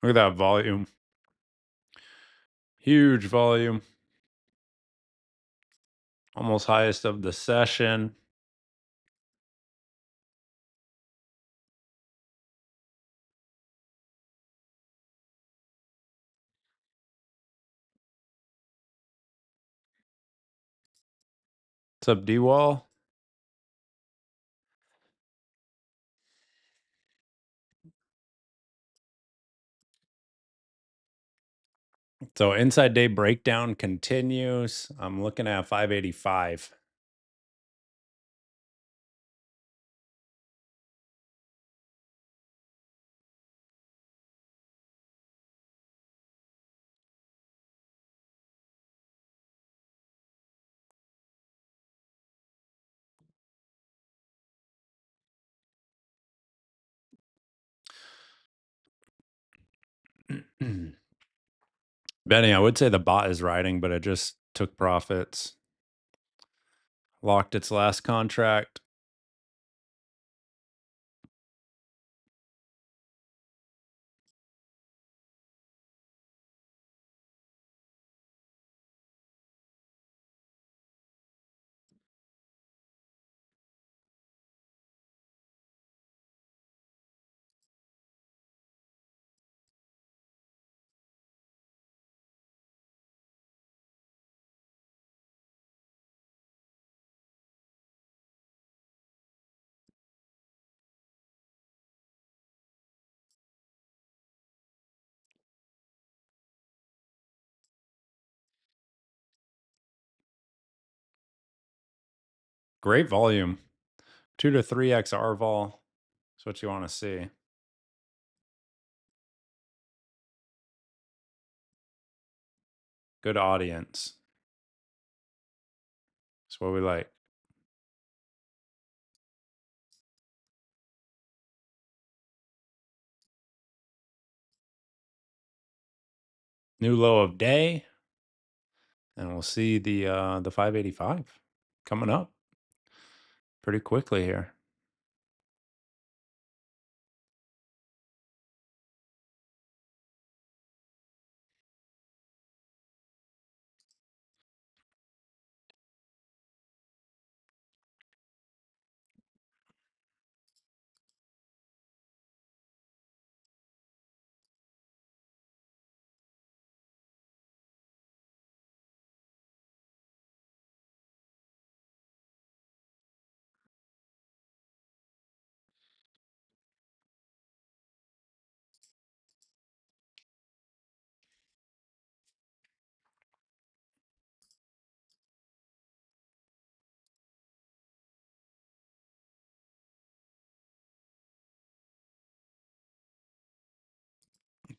[SPEAKER 1] Look at that volume. Huge volume. Almost highest of the session. What's up, D-Wall? So inside day breakdown continues. I'm looking at 585. Benny, I would say the bot is riding, but it just took profits. Locked its last contract. Great volume. 2 to 3x R vol. That's what you want to see. Good audience. That's what we like. New low of day. And we'll see the 585 coming up pretty quickly here.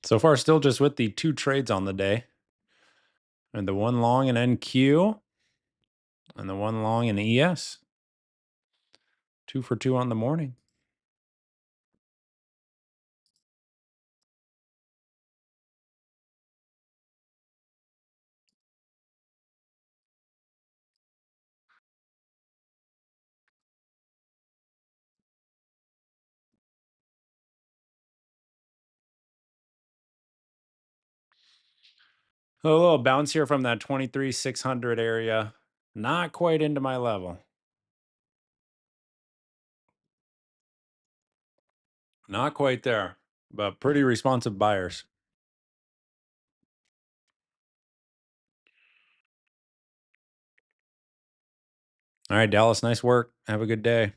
[SPEAKER 1] So far, still just with the 2 trades on the day. And the 1 long in NQ and the 1 long in ES. 2 for 2 on the morning. A little bounce here from that 23,600 area. Not quite into my level. Not quite there, but pretty responsive buyers. All right, Dallas, nice work. Have a good day.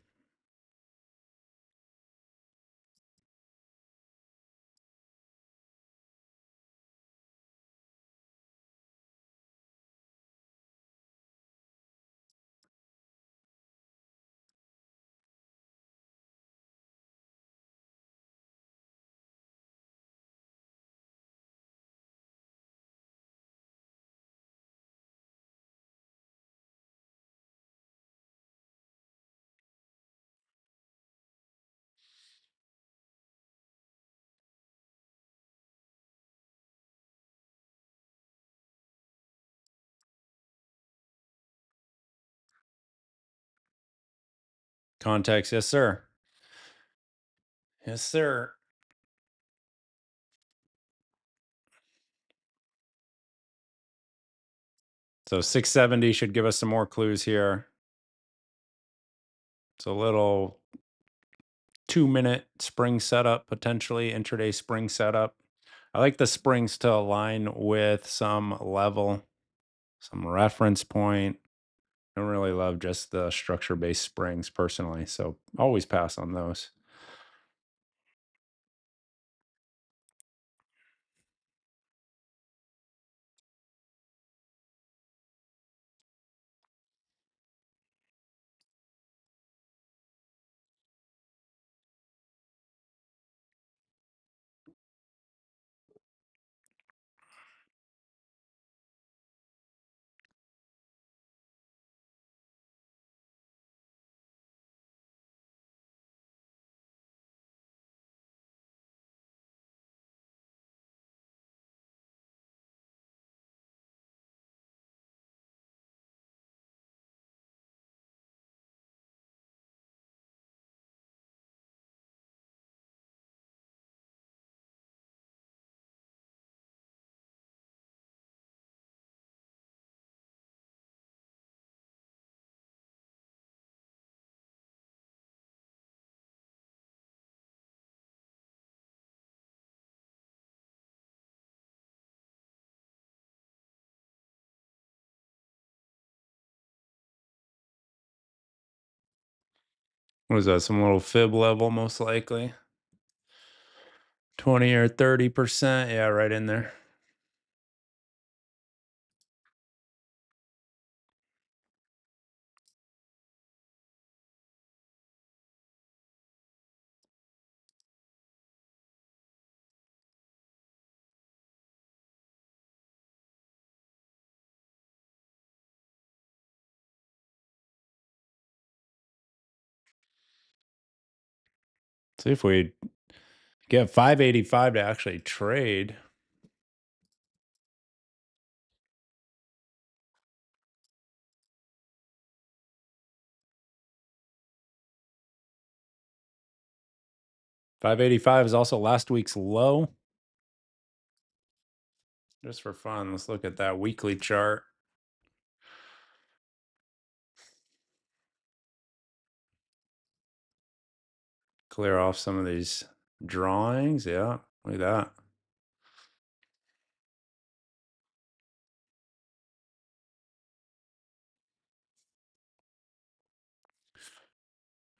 [SPEAKER 1] Context, yes, sir. Yes, sir. So 670 should give us some more clues here. It's a little 2-minute spring setup, potentially intraday spring setup. I like the springs to align with some level, some reference point. I don't really love just the structure based springs personally, so always pass on those. What is that? Some little fib level, most likely. 20 or 30%. Yeah, right in there. See if we get 585 to actually trade. $585 is also last week's low. Just for fun, let's look at that weekly chart. Clear off some of these drawings. Yeah, look at that.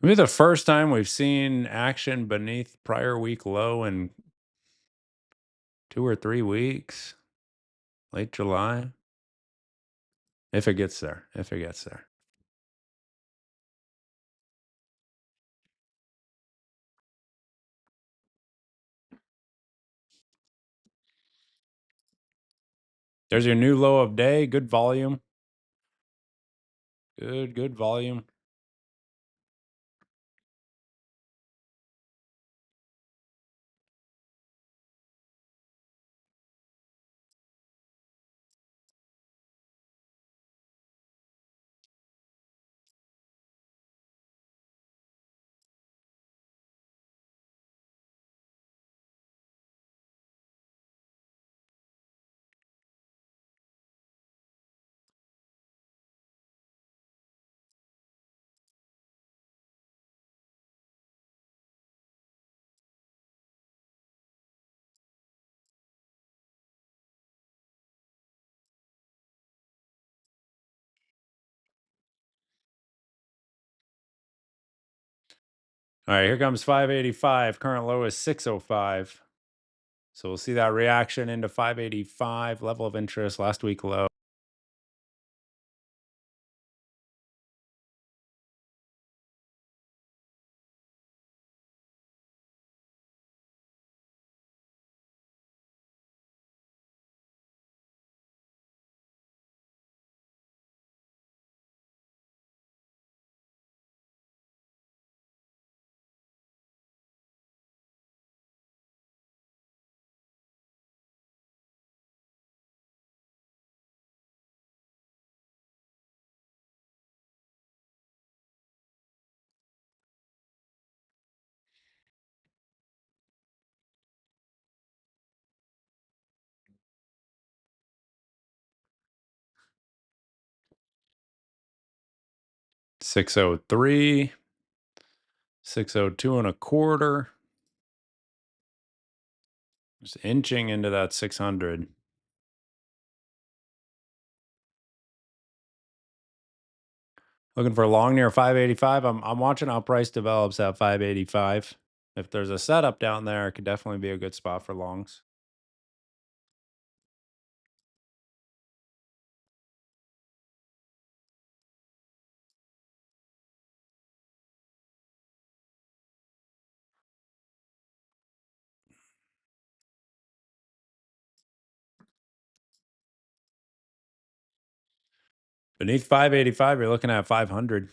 [SPEAKER 1] Maybe the first time we've seen action beneath prior week low in 2 or 3 weeks, late July. If it gets there, if it gets there. There's your new low of day. Good volume. Good volume. All right, here comes 585. Current low is 605. So we'll see that reaction into 585. Level of interest last week low. $603, $602.25. Just inching into that 600. Looking for long near 585. I'm watching how price develops at 585. If there's a setup down there, it could definitely be a good spot for longs. Beneath 585, you're looking at 500.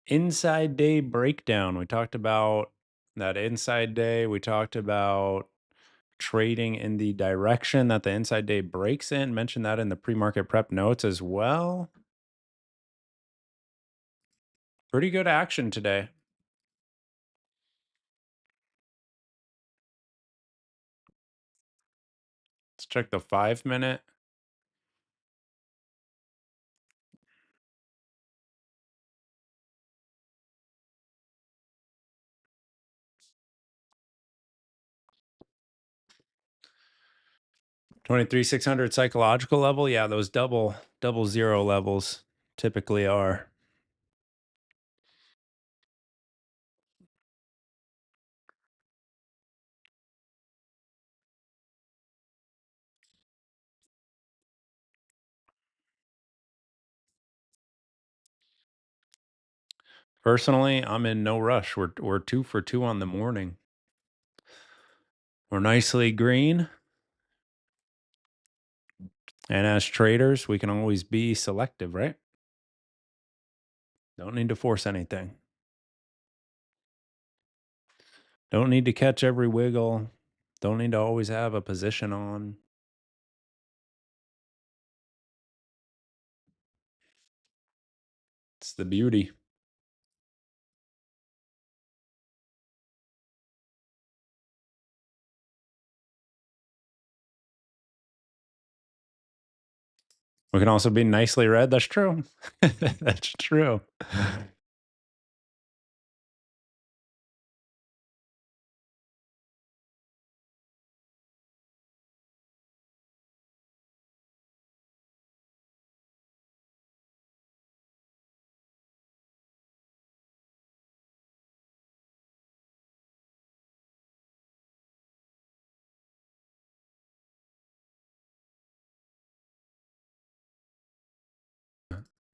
[SPEAKER 1] Inside day breakdown. We talked about that inside day. We talked about trading in the direction that the inside day breaks in. Mentioned that in the pre-market prep notes as well. Pretty good action today. Let's check the 5-minute. $23,600 psychological level. Yeah, those double zero levels typically are. Personally, I'm in no rush. We're 2 for 2 on the morning. We're nicely green. And as traders, we can always be selective, right? Don't need to force anything. Don't need to catch every wiggle. Don't need to always have a position on. It's the beauty. We can also be nicely read. That's true. That's true.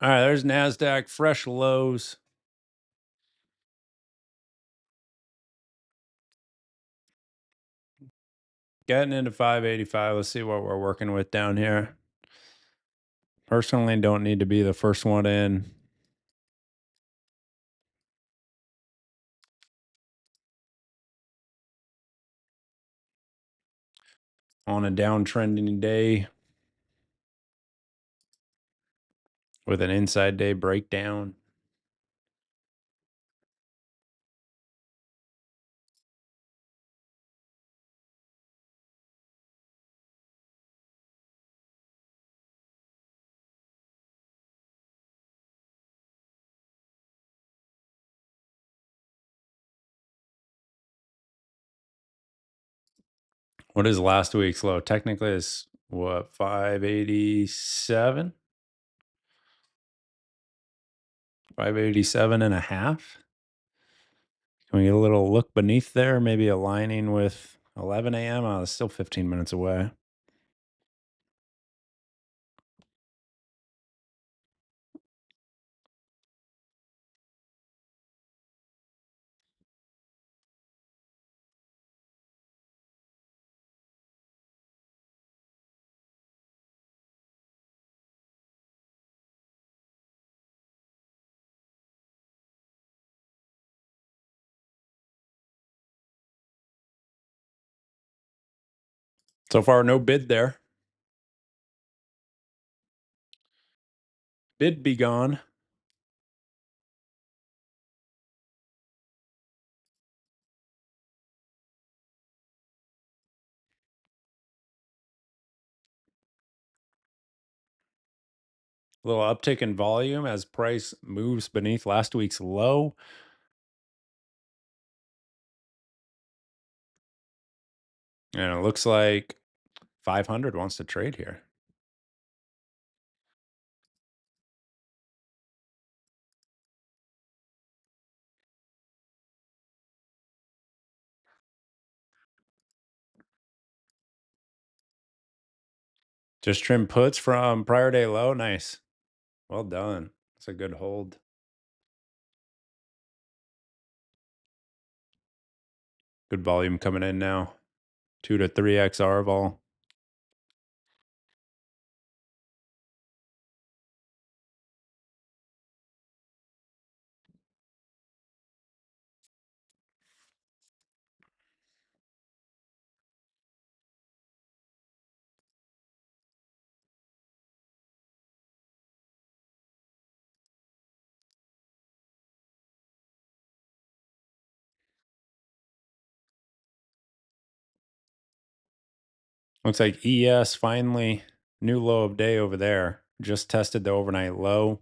[SPEAKER 1] All right, there's NASDAQ, fresh lows. Getting into 585. Let's see what we're working with down here. Personally, don't need to be the first one in. On a downtrending day with an inside day breakdown. What is last week's low? Technically, is what, 587? 587 and a half? Can we get a little look beneath there? Maybe aligning with 11 a.m.? Oh, it's still 15 minutes away. So far, no bid there. Bid be gone. A little uptick in volume as price moves beneath last week's low. And it looks like 500 wants to trade here. Just trim puts from prior day low. Nice. Well done. That's a good hold. Good volume coming in now. 2 to 3x R vol. Looks like ES finally new low of day over there. Just tested the overnight low.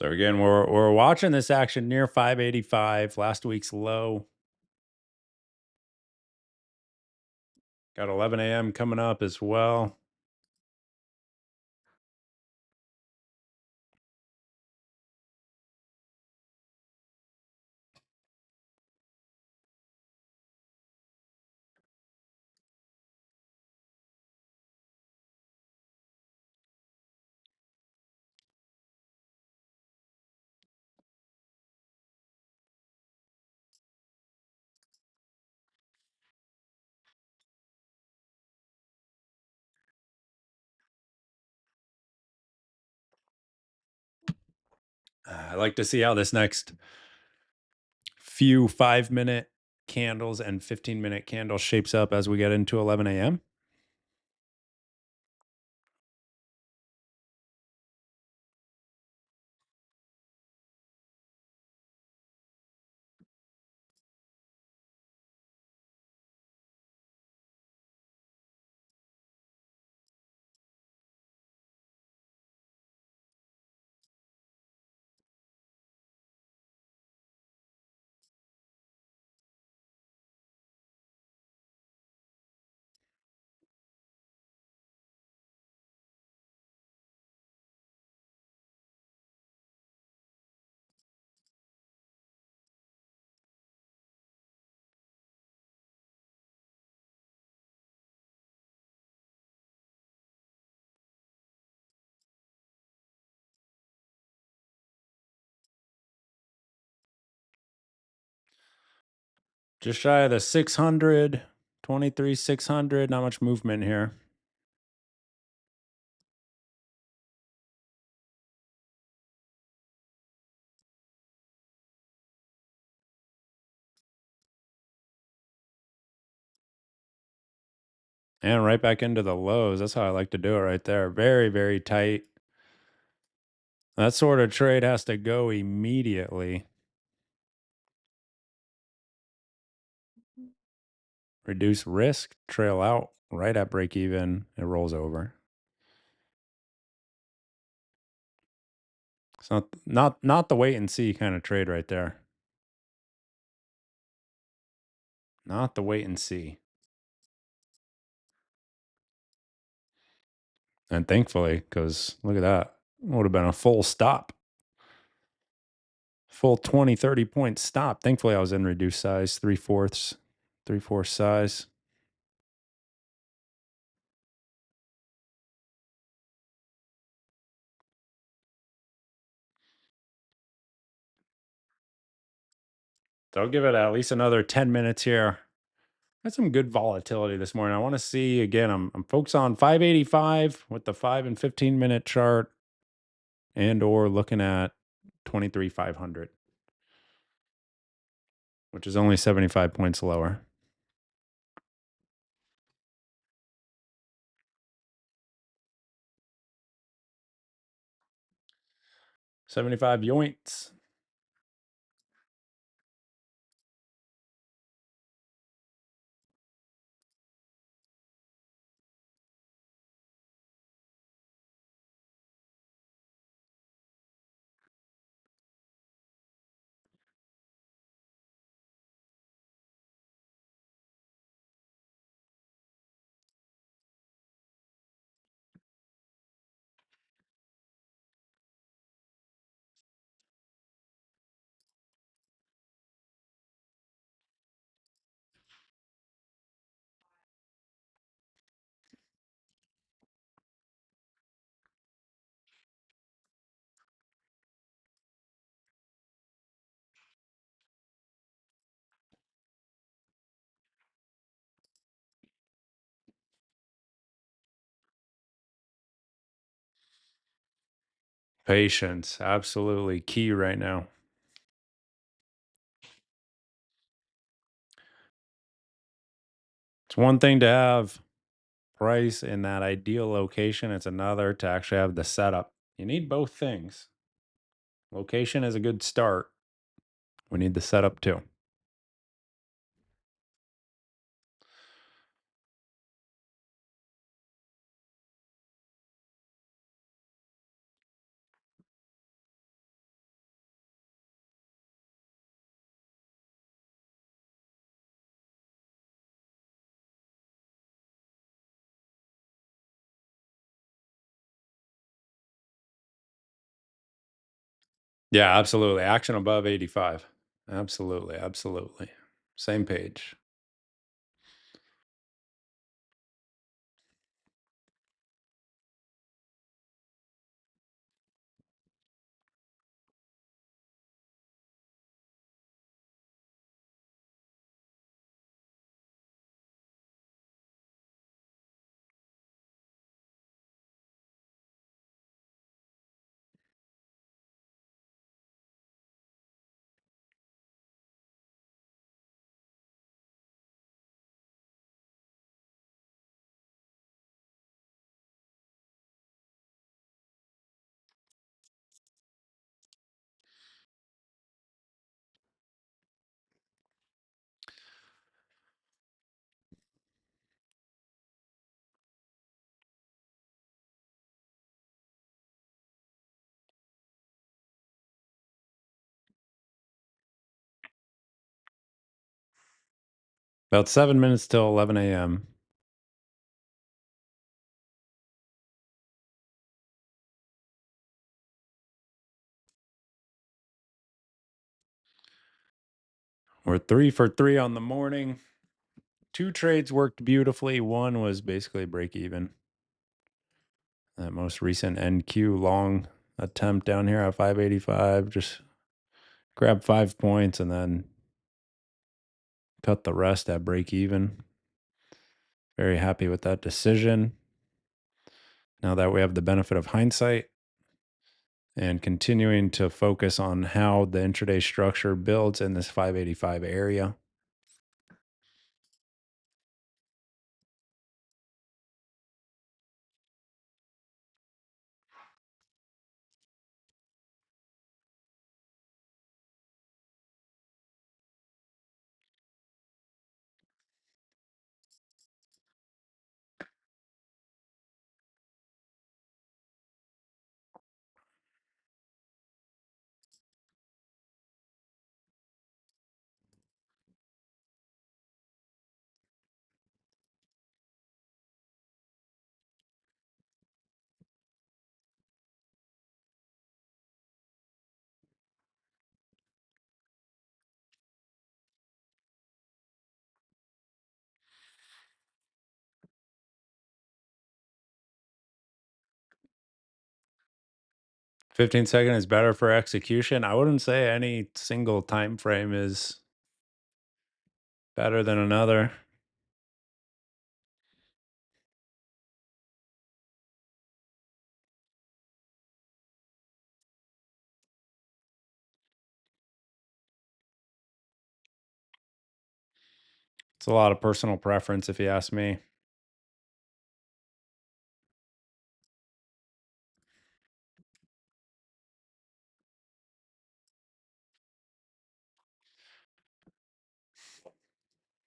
[SPEAKER 1] So again, we're watching this action near 585, last week's low. Got 11 a.m. coming up as well. I like to see how this next few 5-minute candles and 15-minute candles shapes up as we get into 11 a.m. Just shy of the 600, 23, 600. Not much movement here. And right back into the lows. That's how I like to do it right there. Very, very tight. That sort of trade has to go immediately. Reduce risk, trail out right at break even. It rolls over. It's not the wait and see kind of trade right there. Not the wait and see. And thankfully, because look at that. Would have been a full stop. Full 20, 30 point stop. Thankfully, I was in reduced size, 3/4, 3/4 size. So I'll give it at least another 10 minutes here. Had some good volatility this morning. I want to see again. I'm focused on 585 with the 5 and 15-minute chart, and or looking at 23,500, which is only 75 points lower. 75 yoints. Patience, absolutely key right now. It's one thing to have price in that ideal location, it's another to actually have the setup. You need both things. Location is a good start. We need the setup too. Yeah, absolutely. Action above 85. Absolutely, absolutely. Same page. About 7 minutes till 11 a.m. We're 3 for 3 on the morning. 2 trades worked beautifully. One was basically break even. That most recent NQ long attempt down here at 585, just grab 5 points and then cut the rest at break even. Very happy with that decision. Now that we have the benefit of hindsight and continuing to focus on how the intraday structure builds in this 585 area. 15-second is better for execution. I wouldn't say any single time frame is better than another. It's a lot of personal preference if you ask me.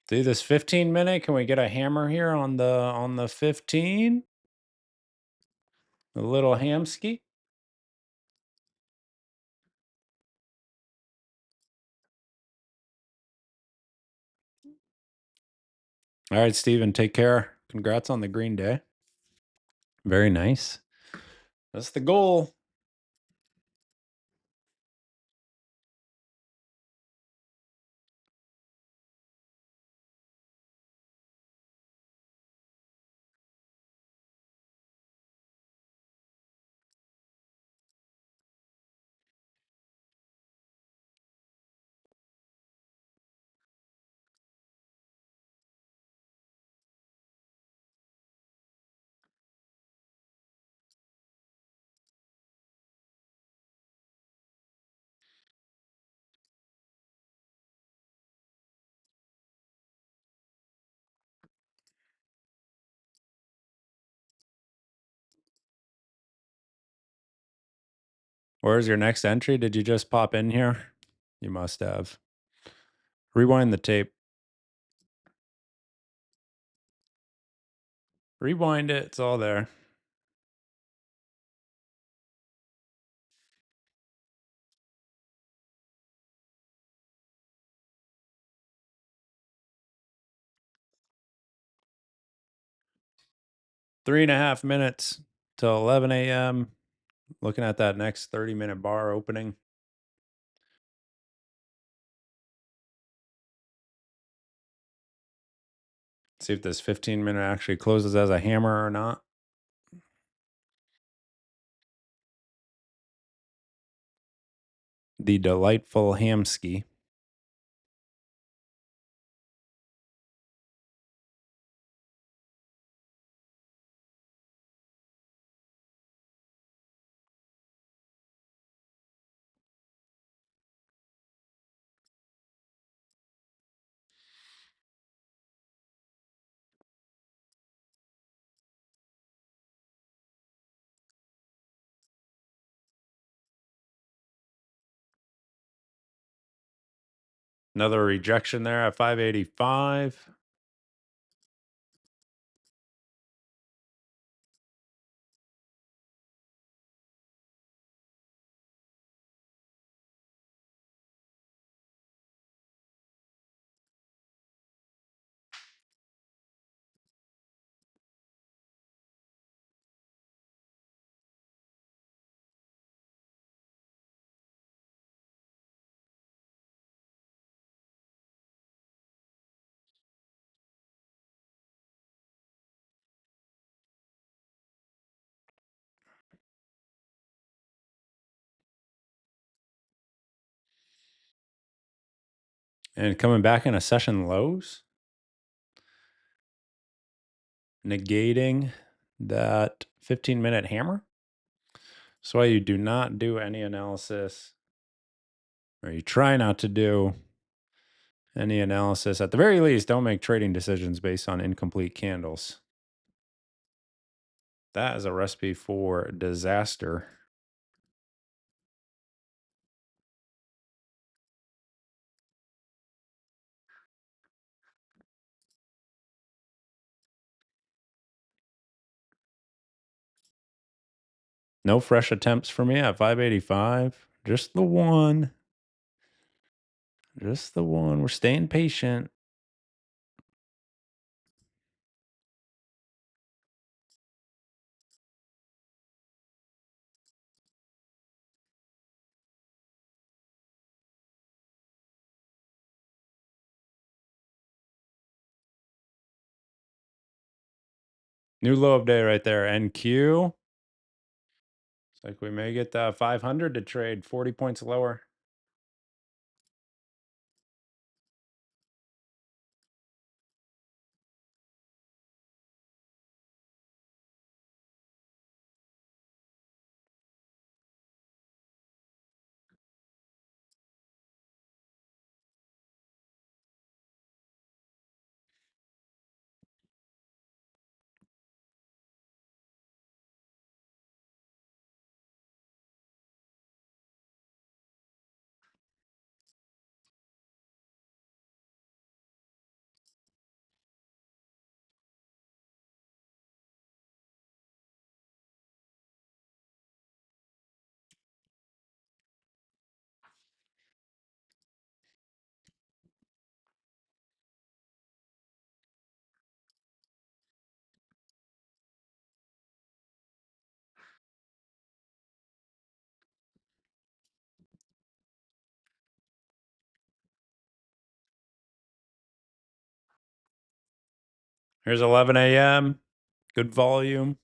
[SPEAKER 1] Do this 15-minute. Can we get a hammer here on the 15? A little hamski. All right, Steven, take care. Congrats on the green day. Very nice. That's the goal. Where's your next entry? Did you just pop in here? You must have. Rewind the tape. Rewind it. It's all there. Three and a half minutes till 11 a.m. Looking at that next 30-minute bar opening. See if this 15-minute actually closes as a hammer or not. The delightful Hamski. Another rejection there at 585. And coming back in a session lows, negating that 15-minute hammer. So why you do not do any analysis, or you try not to do any analysis. At the very least, don't make trading decisions based on incomplete candles. That is a recipe for disaster. No fresh attempts for me at 585. Just the one. Just the one. We're staying patient. New low of day right there. NQ. It's like we may get 500 to trade 40 points lower. Here's 11 a.m. Good volume.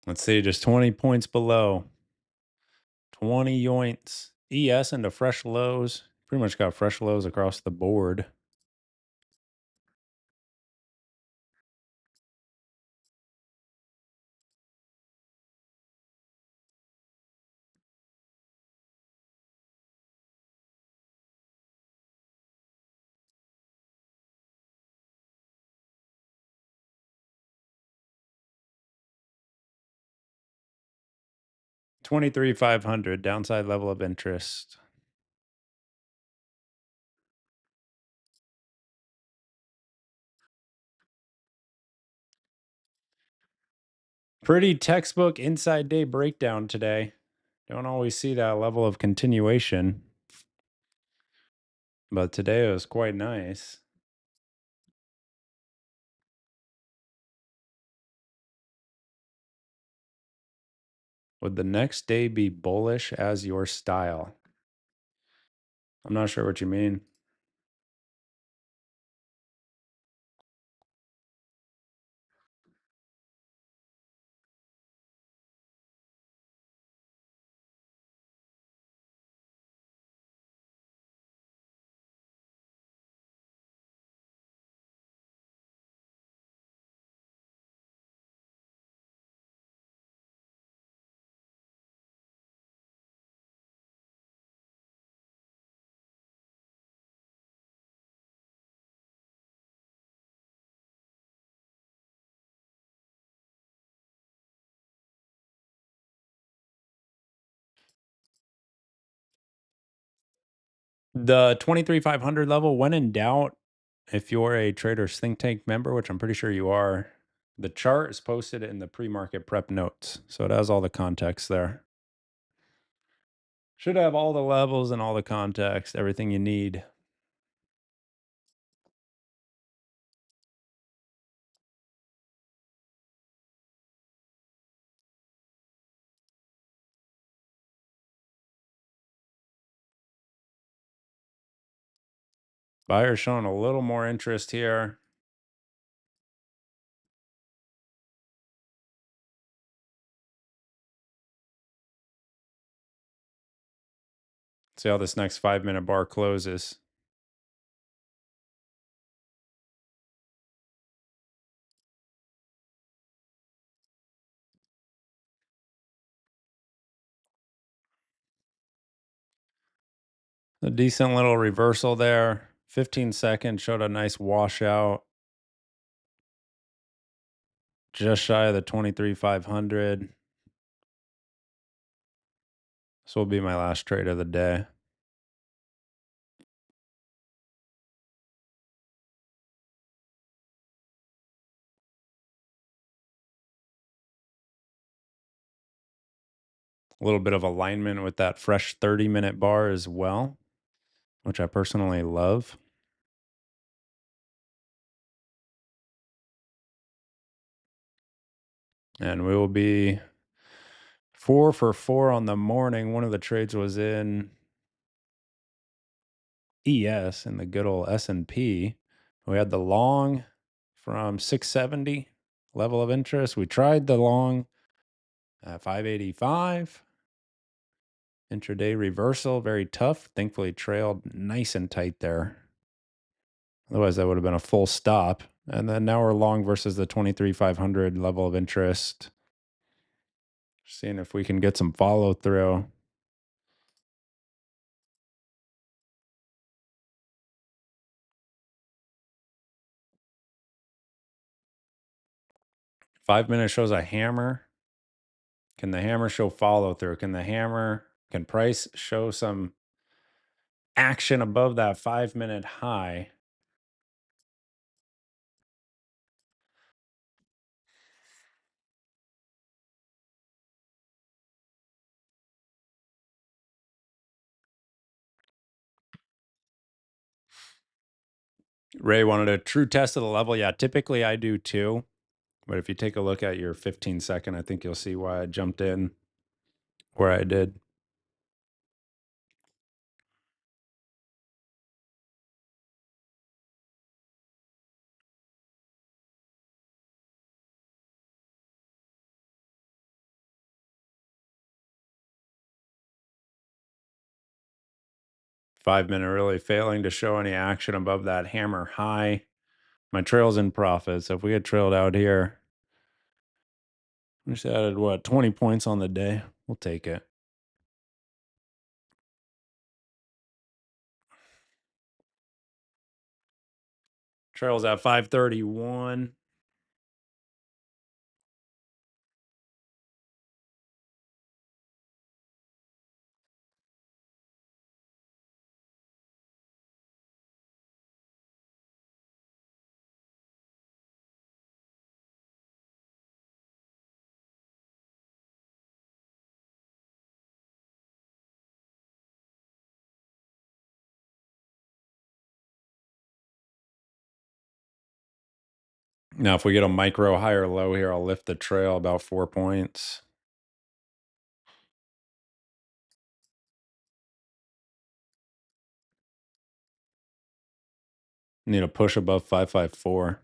[SPEAKER 1] Let's see, just 20 points below. 20 yoints. ES into fresh lows. Pretty much got fresh lows across the board. 23,500 downside level of interest. Pretty textbook inside day breakdown today. Don't always see that level of continuation, but today it was quite nice. Would the next day be bullish as your style? I'm not sure what you mean. The 23,500 level, when in doubt, if you're a Traders Think Tank member, which I'm pretty sure you are, the chart is posted in the pre-market prep notes. So it has all the context there. Should have all the levels and all the context, everything you need. Buyers showing a little more interest here. See how this next 5-minute bar closes. A decent little reversal there. 15 seconds showed a nice washout. Just shy of the 23,500. This will be my last trade of the day. A little bit of alignment with that fresh 30-minute bar as well, which I personally love. And we will be 4 for 4 on the morning. One of the trades was in ES in the good old S&P. We had the long from 670 level of interest. We tried the long at 585. Intraday reversal, very tough. Thankfully trailed nice and tight there. Otherwise, that would have been a full stop. And then now we're long versus the 23,500 level of interest. Seeing if we can get some follow through. Five-minute shows a hammer. Can the hammer show follow through? Can price show some action above that 5-minute high? Ray wanted a true test of the level. Yeah, typically I do too. But if you take a look at your 15-second, I think you'll see why I jumped in where I did. Five-minute really failing to show any action above that hammer high. My trail's in profit. So if we had trailed out here, we just added what, 20 points on the day. We'll take it. Trail's at 531. Now, if we get a micro high or low here, I'll lift the trail about 4 points. Need a push above 554.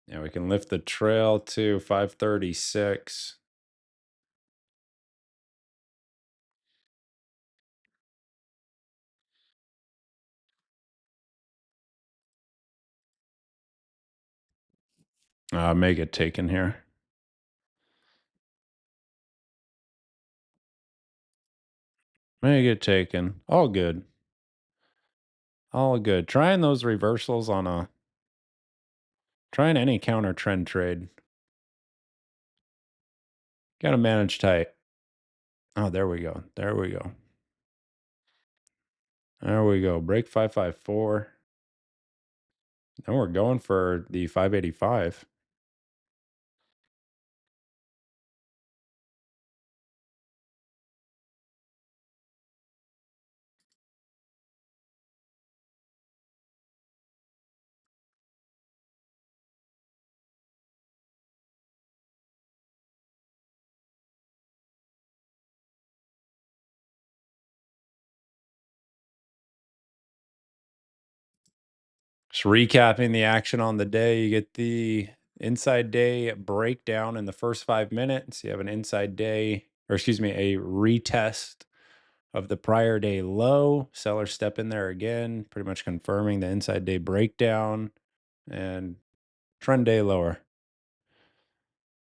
[SPEAKER 1] Yeah, we can lift the trail to 536. May get taken here. May get taken. All good. All good. Trying those reversals on trying any counter trend trade. Gotta manage tight. Oh, there we go. There we go. There we go. Break 554. And we're going for the 585. Just recapping the action on the day, you get the inside day breakdown in the first 5 minutes. You have an inside day, or excuse me, a retest of the prior day low. Sellers step in there again, pretty much confirming the inside day breakdown and trend day lower.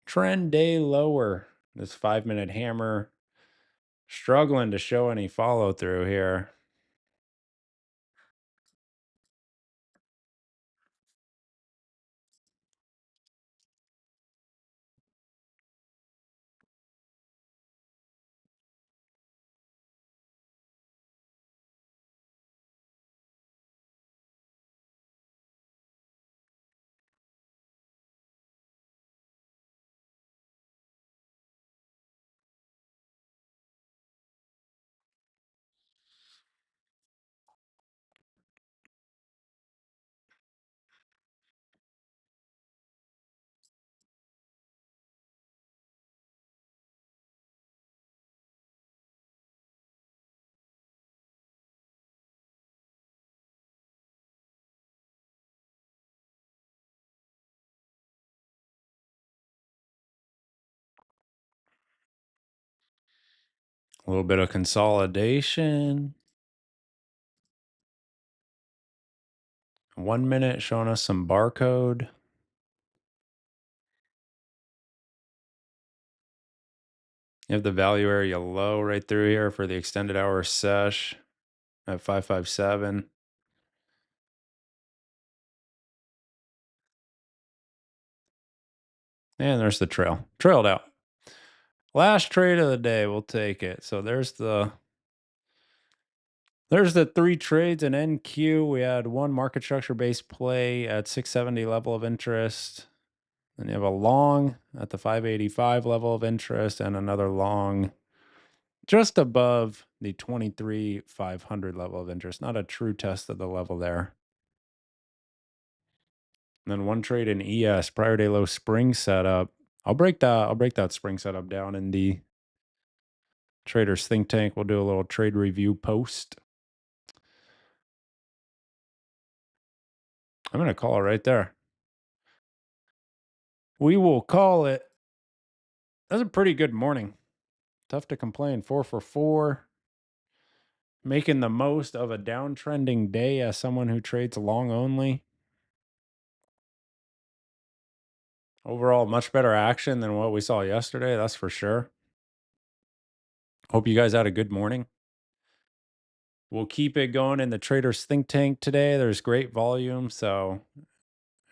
[SPEAKER 1] Trend day lower. This 5 minute hammer struggling to show any follow through here. A little bit of consolidation. 1 minute showing us some barcode. You have the value area low right through here for the extended hour sesh at 557. And there's the trail. Trailed out. Last trade of the day, we'll take it. So there's the three trades in NQ. We had one market structure based play at 670 level of interest. Then you have a long at the 585 level of interest and another long just above the 23,500 level of interest. Not a true test of the level there. And then one trade in ES, prior day low spring setup. I'll break that spring setup down in the Traders Think Tank. We'll do a little trade review post. I'm going to call it right there. We will call it. That was a pretty good morning. Tough to complain. 4 for 4. Making the most of a downtrending day as someone who trades long only. Overall, much better action than what we saw yesterday. That's for sure. Hope you guys had a good morning. We'll keep it going in the Traders Think Tank today. There's great volume, so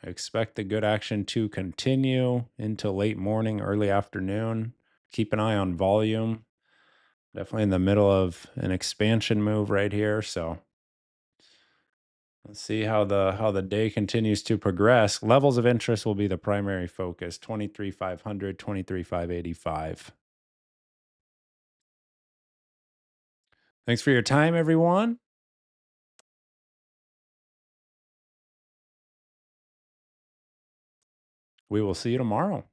[SPEAKER 1] expect the good action to continue into late morning, early afternoon. Keep an eye on volume. Definitely in the middle of an expansion move right here, so let's see how the day continues to progress. Levels of interest will be the primary focus. 23,500, 23,585. Thanks for your time, everyone. We will see you tomorrow.